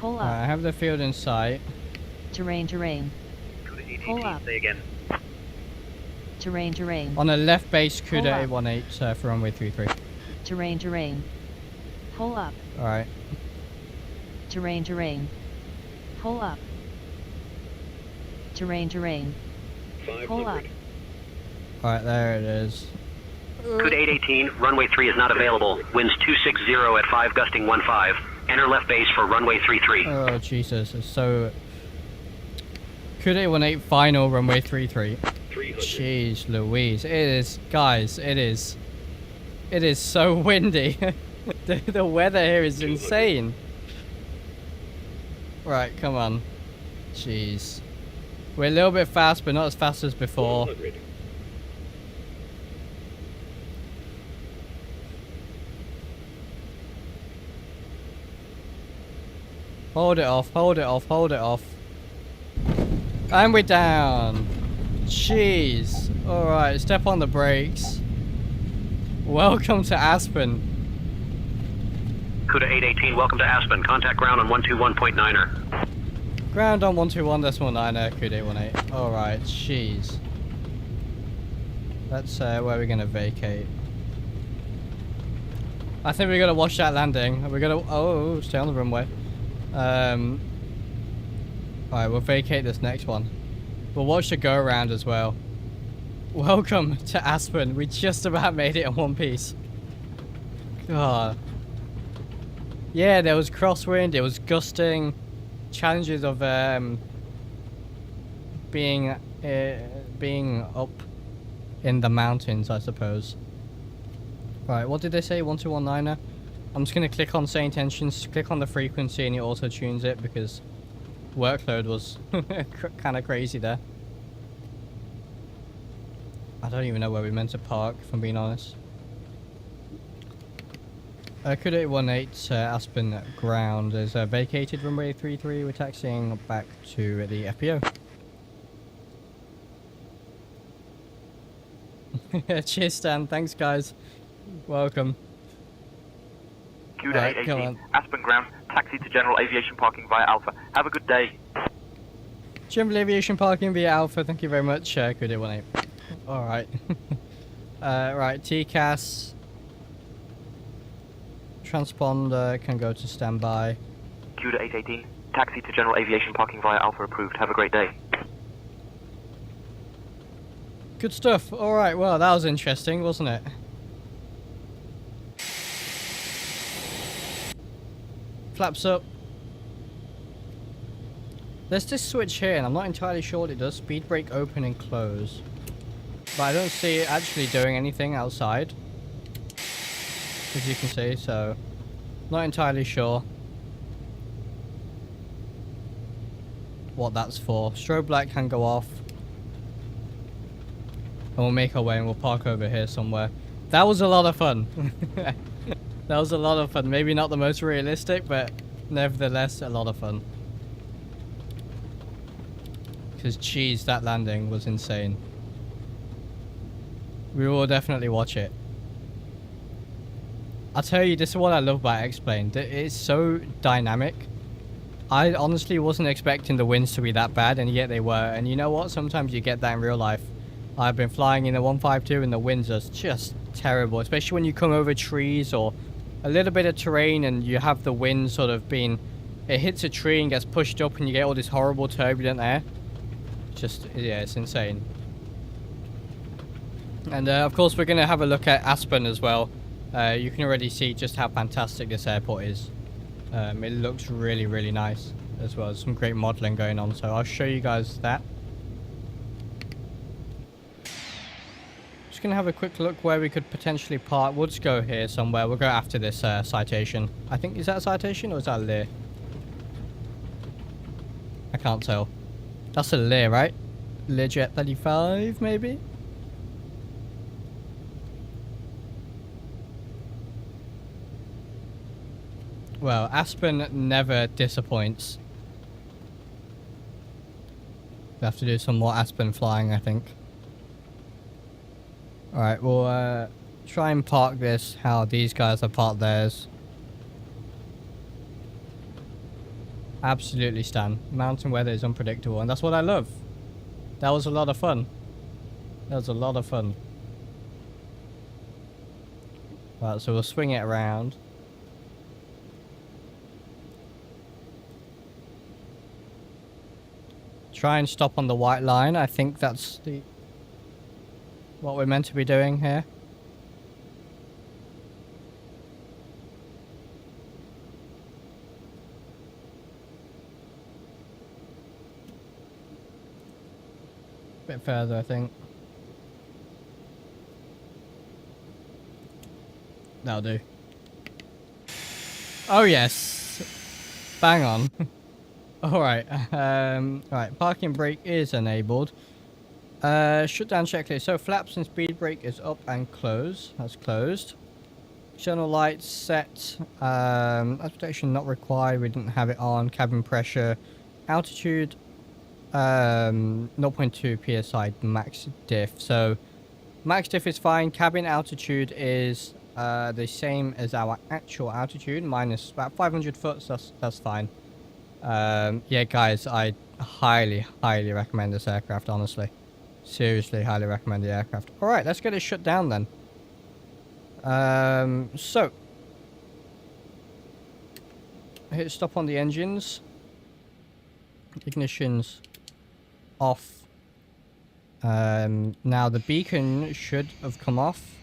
Pull up. I have the field in sight. Terrain, terrain. Kuda Pull 818, up. say again. Terrain. On a left base, Pull CUDA up. 818 for runway 33. Terrain. Pull up. Alright. Terrain. Pull up. Terrain. Pull up. 500. Alright, there it is. CUDA 818, runway 3 is not available. Winds 260 at 5, gusting 15. Enter left base for runway 33. Oh, Jesus. It's so... CUDA 818 final, runway 33. 300. Jeez Louise. It is, guys, it is so windy. the weather here is insane. Right, come on. Jeez. We're a little bit fast, but not as fast as before. 100. Hold it off. And we're down. Jeez. Alright, step on the brakes. Welcome to Aspen. CUDA 818, welcome to Aspen. Contact ground on 121.9er. Ground on 121.9er, CUDA 818. Alright, jeez. That's where we're gonna vacate. I think we're gonna watch that landing. We're gonna... Oh, stay on the runway. Alright, we'll vacate this next one. We'll watch the go around as well. Welcome to Aspen. We just about made it in one piece. God. Yeah, there was crosswind, it was gusting. Challenges of being up in the mountains, I suppose. Right, what did they say? 1219er? I'm just going to click on say intentions, click on the frequency, and it auto tunes it because workload was kind of crazy there. I don't even know where we meant to park, if I'm being honest. CUDA 818 Aspen ground is vacated runway 33. We're taxiing back to the FPO. Cheers, Stan. Thanks, guys. Welcome. CUDA Right, come 818, on. Aspen ground, taxi to general aviation parking via Alpha. Have a good day. General aviation parking via Alpha. Thank you very much, CUDA 818. Alright. Right, TCAS. Transponder can go to standby. CUDA 818, taxi to general aviation parking via Alpha approved. Have a great day. Good stuff. Alright, well, that was interesting, wasn't it? Flaps up. There's this switch here, and I'm not entirely sure what it does. Speed brake open and close. But I don't see it actually doing anything outside, as you can see, so not entirely sure what that's for. Strobe light can go off. And we'll make our way and we'll park over here somewhere. That was a lot of fun. That was a lot of fun. Maybe not the most realistic, but nevertheless a lot of fun. Because geez, that landing was insane. We will definitely watch it. I'll tell you, this is what I love about X-Plane. It's so dynamic. I honestly wasn't expecting the winds to be that bad, and yet they were. And you know what? Sometimes you get that in real life. I've been flying in the 152 and the winds are just terrible, especially when you come over trees or a little bit of terrain and you have the wind sort of being... It hits a tree and gets pushed up and you get all this horrible turbulent air. Just, yeah, it's insane. And of course we're going to have a look at Aspen as well. You can already see just how fantastic this airport is. It looks really, really nice as well. There's some great modeling going on, so I'll show you guys that. Just going to have a quick look where we could potentially park. We'll just go here somewhere. We'll go after this citation. I think, is that a citation or is that a Lear? I can't tell. That's a Lear, right? Learjet 35, maybe? Well, Aspen never disappoints. We'll have to do some more Aspen flying, I think. Alright, we'll try and park this how these guys have parked theirs. Absolutely, Stan. Mountain weather is unpredictable, and that's what I love. That was a lot of fun. That was a lot of fun. Right, so we'll swing it around. Try and stop on the white line. I think that's what we're meant to be doing here. Bit further, I think. That'll do. Oh yes, bang on. All right. Right. Parking brake is enabled. Shutdown checklist. So flaps and speed brake is up and closed. That's closed. External lights set. Light protection not required. We didn't have it on. Cabin pressure, altitude. 0.2 psi max diff. So max diff is fine. Cabin altitude is the same as our actual altitude, minus about 500 foot. So that's fine. Yeah, guys, I highly recommend this aircraft. Honestly, seriously, highly recommend the aircraft. All right, let's get it shut down then. So hit stop on the engines. Ignition's off. Now the beacon should have come off.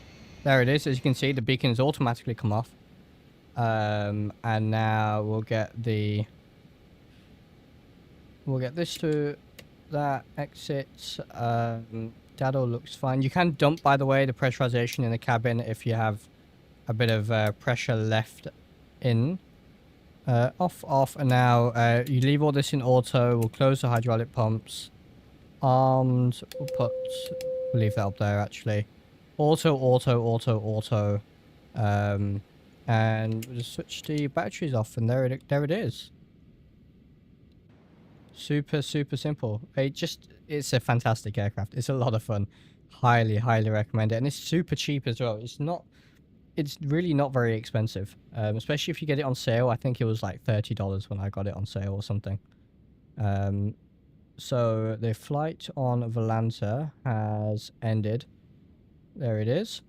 There it is. As you can see, the beacon has automatically come off. And now we'll get this to that exit. That all looks fine. You can dump, by the way, the pressurization in the cabin if you have a bit of pressure left in. Off, and now you leave all this in auto. We'll close the hydraulic pumps. Armed, we'll leave that up there actually. Auto. And we'll just switch the batteries off, and there it is. Super simple. It's a fantastic aircraft. It's a lot of fun. Highly recommend it, and it's super cheap as well. It's really not very expensive, especially if you get it on sale. I think it was like $30 when I got it on sale or something. So the flight on Volanta has ended. There it is.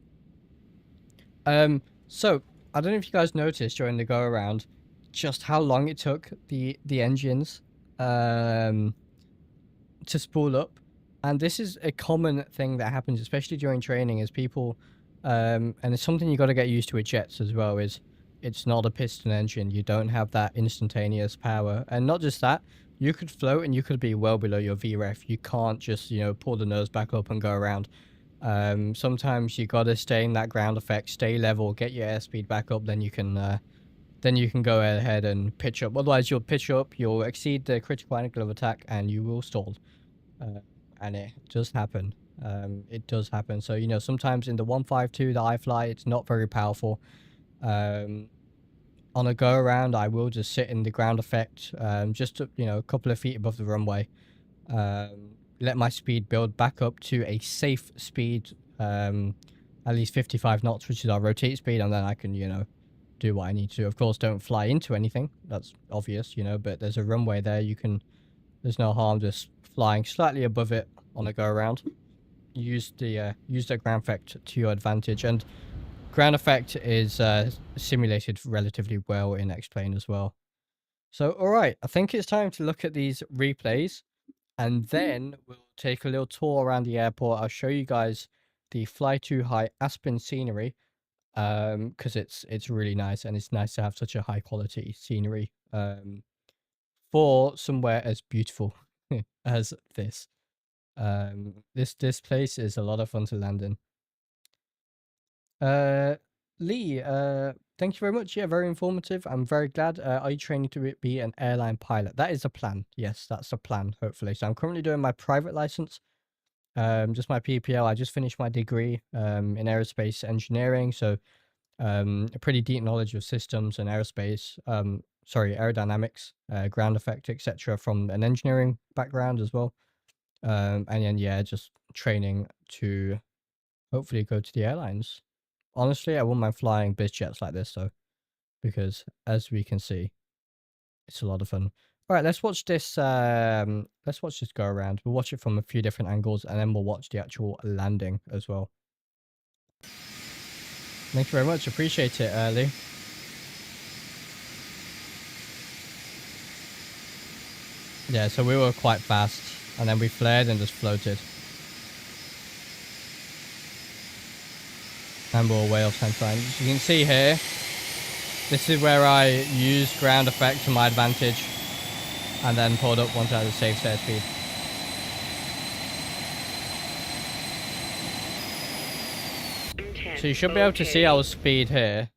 So I don't know if you guys noticed during the go around just how long it took the engines to spool up, and this is a common thing that happens, especially during training, is people and it's something you got to get used to with jets as well, is it's not a piston engine. You don't have that instantaneous power, and not just that, you could float and you could be well below your VREF. You can't just, you know, pull the nose back up and go around. Sometimes you got to stay in that ground effect, stay level, get your airspeed back up, then you can go ahead and pitch up. Otherwise you'll pitch up, you'll exceed the critical angle of attack, and you will stall. And it does happen. It does happen. So, you know, sometimes in the 152 that I fly, it's not very powerful. On a go around, I will just sit in the ground effect, just you know, a couple of feet above the runway. Let my speed build back up to a safe speed, at least 55 knots, which is our rotate speed, and then I can, you know, do what I need to. Of course, don't fly into anything. That's obvious, you know, but there's a runway there. There's no harm just flying slightly above it on a go around. Use the ground effect to your advantage, and ground effect is simulated relatively well in X-Plane as well. So, all right, I think it's time to look at these replays, and then we'll take a little tour around the airport. I'll show you guys the Fly2High Aspen scenery, because it's really nice, and it's nice to have such a high quality scenery for somewhere as beautiful as this. This place is a lot of fun to land in. Lee, thank you very much. Yeah, very informative. I'm very glad. Are you training to be an airline pilot? That is a plan. Yes, that's the plan, hopefully. So I'm currently doing my private license, just my PPL. I just finished my degree in aerospace engineering, so a pretty deep knowledge of systems and aerodynamics, ground effect, etc. from an engineering background as well. And then, yeah, just training to hopefully go to the airlines. Honestly, I wouldn't mind flying biz jets like this, though, because as we can see, it's a lot of fun. All right, let's watch this. Let's watch this go around. We'll watch it from a few different angles, and then we'll watch the actual landing as well. Thank you very much. Appreciate it, Lee. Yeah, so we were quite fast, and then we flared and just floated. And we're way off center line. As you can see here, this is where I used ground effect to my advantage, and then pulled up once I had a safe set speed. So you should be able to see our speed here.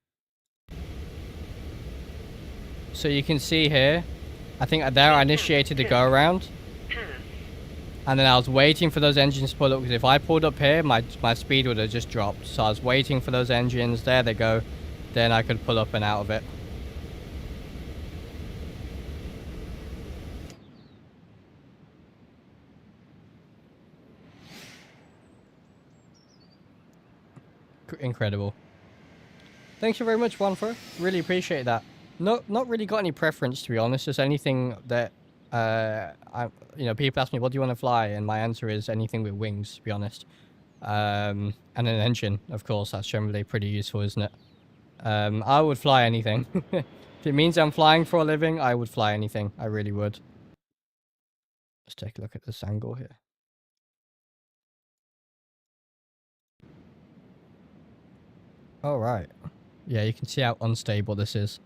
So you can see here, I think there I initiated the go around, and then I was waiting for those engines to pull up, because if I pulled up here, my speed would have just dropped. So I was waiting for those engines. There they go. Then I could pull up and out of it. Incredible. Thank you very much, Wanfer. Really appreciate that. Not really got any preference, to be honest. Just anything that people ask me, what do you want to fly? And my answer is anything with wings, to be honest. And an engine, of course. That's generally pretty useful, isn't it? I would fly anything. If it means I'm flying for a living, I would fly anything. I really would. Let's take a look at this angle here. All right. Yeah, you can see how unstable this is.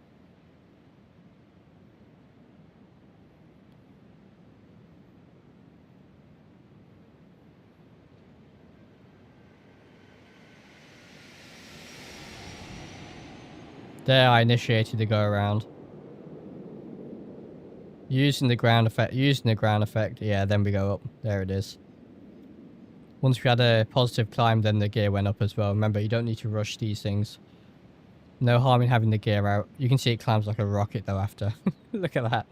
There, I initiated the go around. Using the ground effect. Yeah, then we go up. There it is. Once we had a positive climb, then the gear went up as well. Remember, you don't need to rush these things. No harm in having the gear out. You can see it climbs like a rocket though after. Look at that.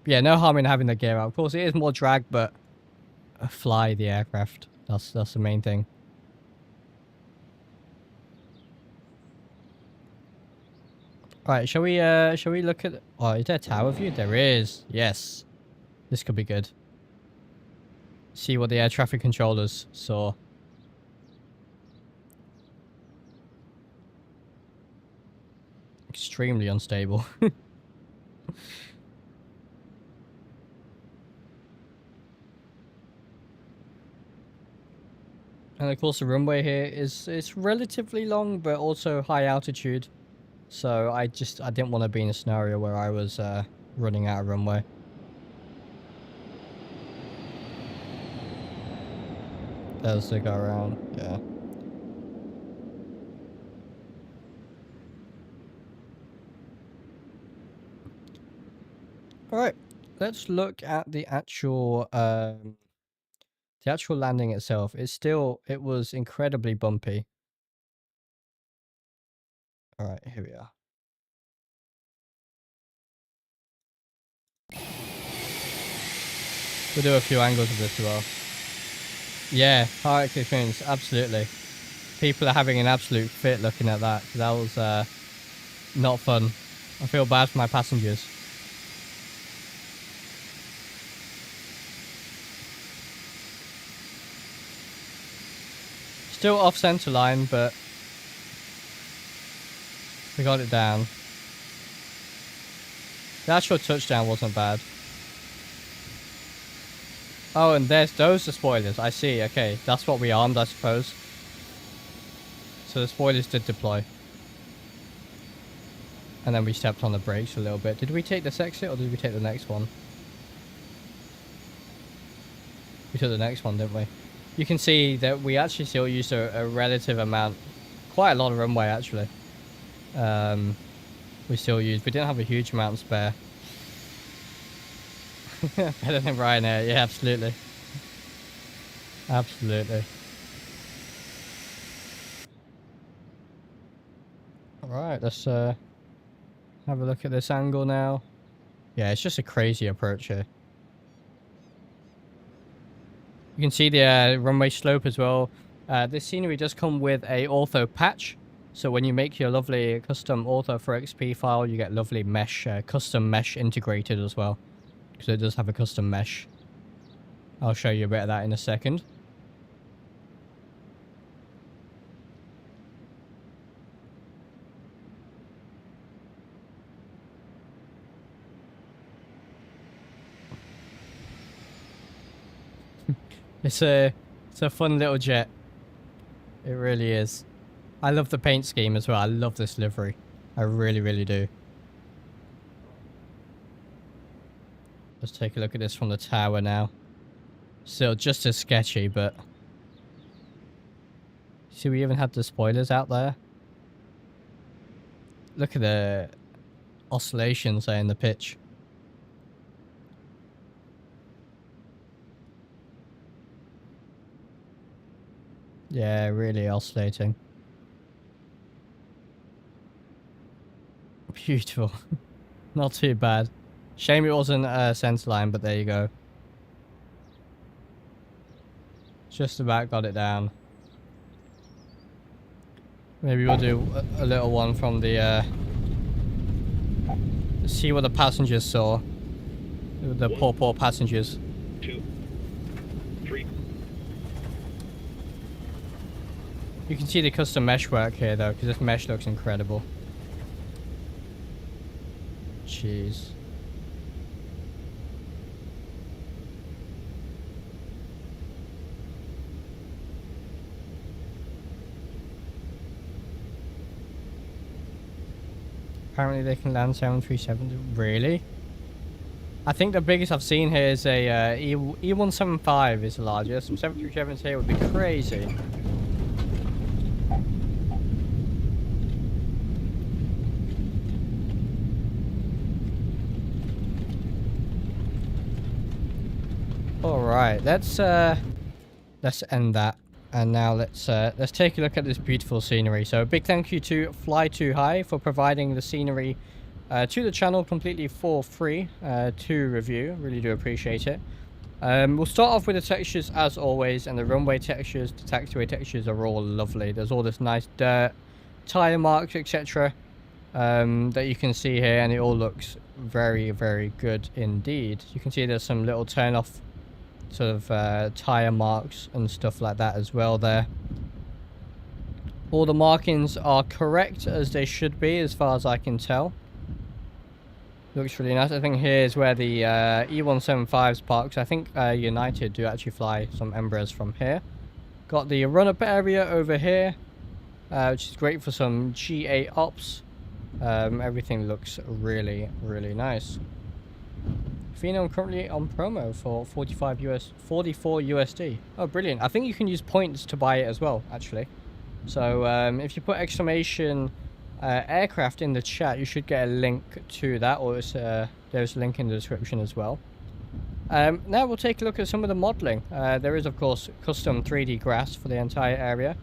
Yeah, no harm in having the gear out. Of course, it is more drag, but fly the aircraft. That's the main thing. Right, shall we look at... Oh, is there a tower view? There is. Yes. This could be good. See what the air traffic controllers saw. Extremely unstable. And of course the runway here it's relatively long, but also high altitude. So I didn't want to be in a scenario where I was running out of runway. There's the go around, yeah. Alright, let's look at the actual landing itself. It was incredibly bumpy. Alright, here we are. We'll do a few angles of this as well. Yeah, hard experience, absolutely. People are having an absolute fit looking at that. That was not fun. I feel bad for my passengers. Still off center line, but we got it down. The actual touchdown wasn't bad. Oh, and those are spoilers. I see. Okay, that's what we armed, I suppose. So the spoilers did deploy. And then we stepped on the brakes a little bit. Did we take this exit or did we take the next one? We took the next one, didn't we? You can see that we actually still used a relative amount. Quite a lot of runway, actually. We still used. We didn't have a huge amount spare. Better than Ryanair, yeah, absolutely. Absolutely. Alright, let's have a look at this angle now. Yeah, it's just a crazy approach here. You can see the runway slope as well. This scenery does come with a ortho patch. So when you make your lovely custom ortho for XP file, you get lovely mesh, custom mesh integrated as well. because it does have a custom mesh. I'll show you a bit of that in a second. It's a fun little jet. It really is. I love the paint scheme as well. I love this livery. I really, really do. Let's take a look at this from the tower now. Still just as sketchy, but... See, we even had the spoilers out there. Look at the oscillations there in the pitch. Yeah, really oscillating. Beautiful. Not too bad. Shame it wasn't a centre line, but there you go. Just about got it down. Maybe we'll do a little one from the see what the passengers saw. The poor passengers. 2, 3. You can see the custom mesh work here though, because this mesh looks incredible. Jeez. Apparently they can land 737s. Really? I think the biggest I've seen here is a E175 is the largest. Some 737s here would be crazy. Alright, let's end that. And now let's take a look at this beautiful scenery. So a big thank you to Fly2High for providing the scenery to the channel completely for free to review. Really do appreciate it. We'll start off with the textures as always, and the runway textures, the taxiway textures are all lovely. There's all this nice dirt, tire marks, etc. That you can see here, and it all looks very, very good indeed. You can see there's some little turn off sort of tire marks and stuff like that as well there. All the markings are correct as they should be as far as I can tell. Looks really nice. I think here is where the E175s parks. I think United do actually fly some Embraers from here. Got the run-up area over here, which is great for some G8 ops. Everything looks really, really nice. Phenom currently on promo for 44 USD. Oh, brilliant. I think you can use points to buy it as well, actually. So if you put exclamation aircraft in the chat, you should get a link to that, or there's a link in the description as well. Now we'll take a look at some of the modelling. There is, of course, custom 3D grass for the entire area.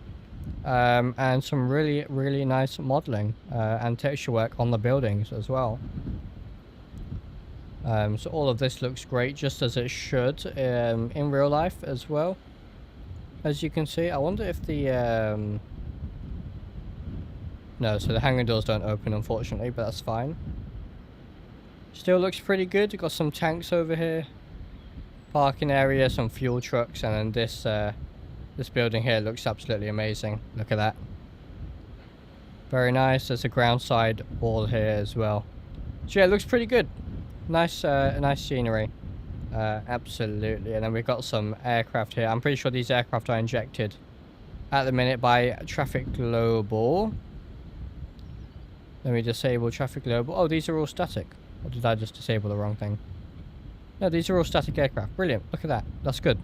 And some really, really nice modelling and texture work on the buildings as well. So all of this looks great, just as it should in real life as well. As you can see, I wonder if the... No, so the hangar doors don't open, unfortunately, but that's fine. Still looks pretty good. You've got some tanks over here. Parking area, some fuel trucks, and then this this building here looks absolutely amazing. Look at that. Very nice. There's a ground side wall here as well. So yeah, it looks pretty good. Nice, nice scenery. Absolutely. And then we've got some aircraft here. I'm pretty sure these aircraft are injected at the minute by Traffic Global. Let me disable Traffic Global. Oh, these are all static. Or did I just disable the wrong thing? No, these are all static aircraft. Brilliant. Look at that. That's good.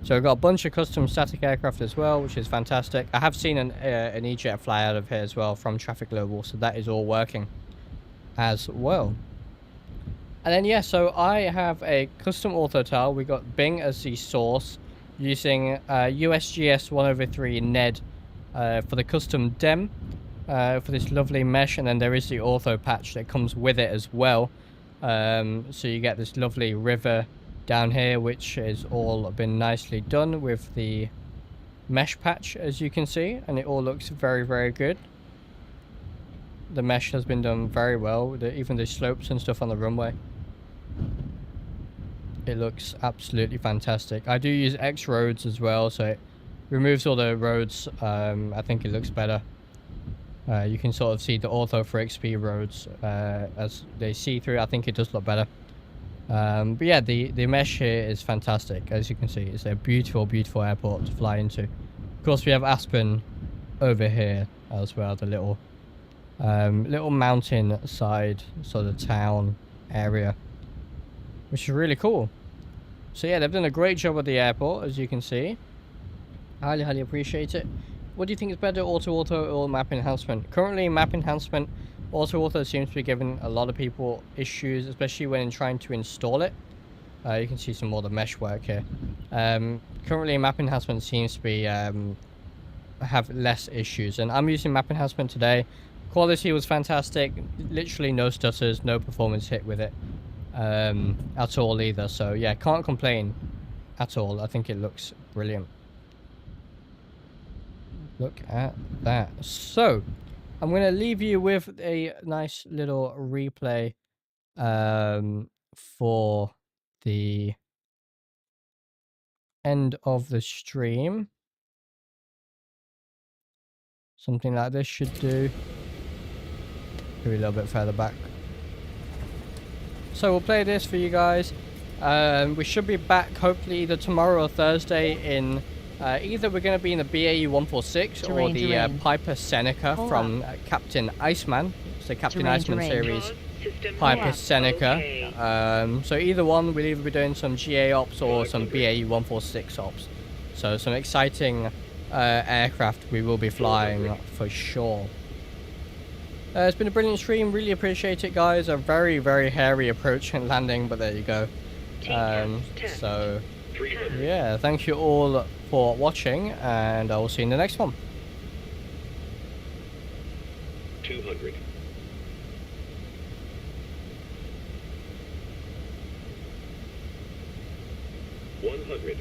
So we've got a bunch of custom static aircraft as well, which is fantastic. I have seen an E-Jet fly out of here as well from Traffic Global, so that is all working as well. And then, yeah, so I have a custom ortho tile. We got Bing as the source using USGS 1/3 NED for the custom DEM for this lovely mesh. And then there is the ortho patch that comes with it as well. So you get this lovely river down here, which has all been nicely done with the mesh patch, as you can see. And it all looks very, very good. The mesh has been done very well, even the slopes and stuff on the runway. It looks absolutely fantastic. I do use X roads as well, so it removes all the roads. I think it looks better. You can sort of see the ortho for XP roads as they see through. I think it does look better. But yeah, the mesh here is fantastic. As you can see, it's a beautiful, beautiful airport to fly into. Of course, we have Aspen over here as well, the little mountain side sort of town area, which is really cool. So yeah, they've done a great job at the airport, as you can see. Highly, highly appreciate it. What do you think is better, auto or map enhancement? Currently, map enhancement, auto seems to be giving a lot of people issues, especially when trying to install it. You can see some more of the mesh work here. Currently, map enhancement seems to be have less issues, and I'm using map enhancement today. Quality was fantastic, literally no stutters, no performance hit with it at all either. So yeah, can't complain at all. I think it looks brilliant. Look at that. So I'm going to leave you with a nice little replay for the end of the stream. Something like this should do. Maybe a little bit further back. So we'll play this for you guys. We should be back hopefully either tomorrow or Thursday in either we're going to be in the BAE 146 or the Piper Seneca from Captain Iceman. It's the Captain Iceman series Piper Seneca. So either one, we'll either be doing some GA ops or some BAE 146 ops. So some exciting aircraft we will be flying for sure. It's been a brilliant stream, really appreciate it guys. A very, very hairy approach and landing, but there you go. So yeah, thank you all for watching, and I will see you in the next one. 200. 100.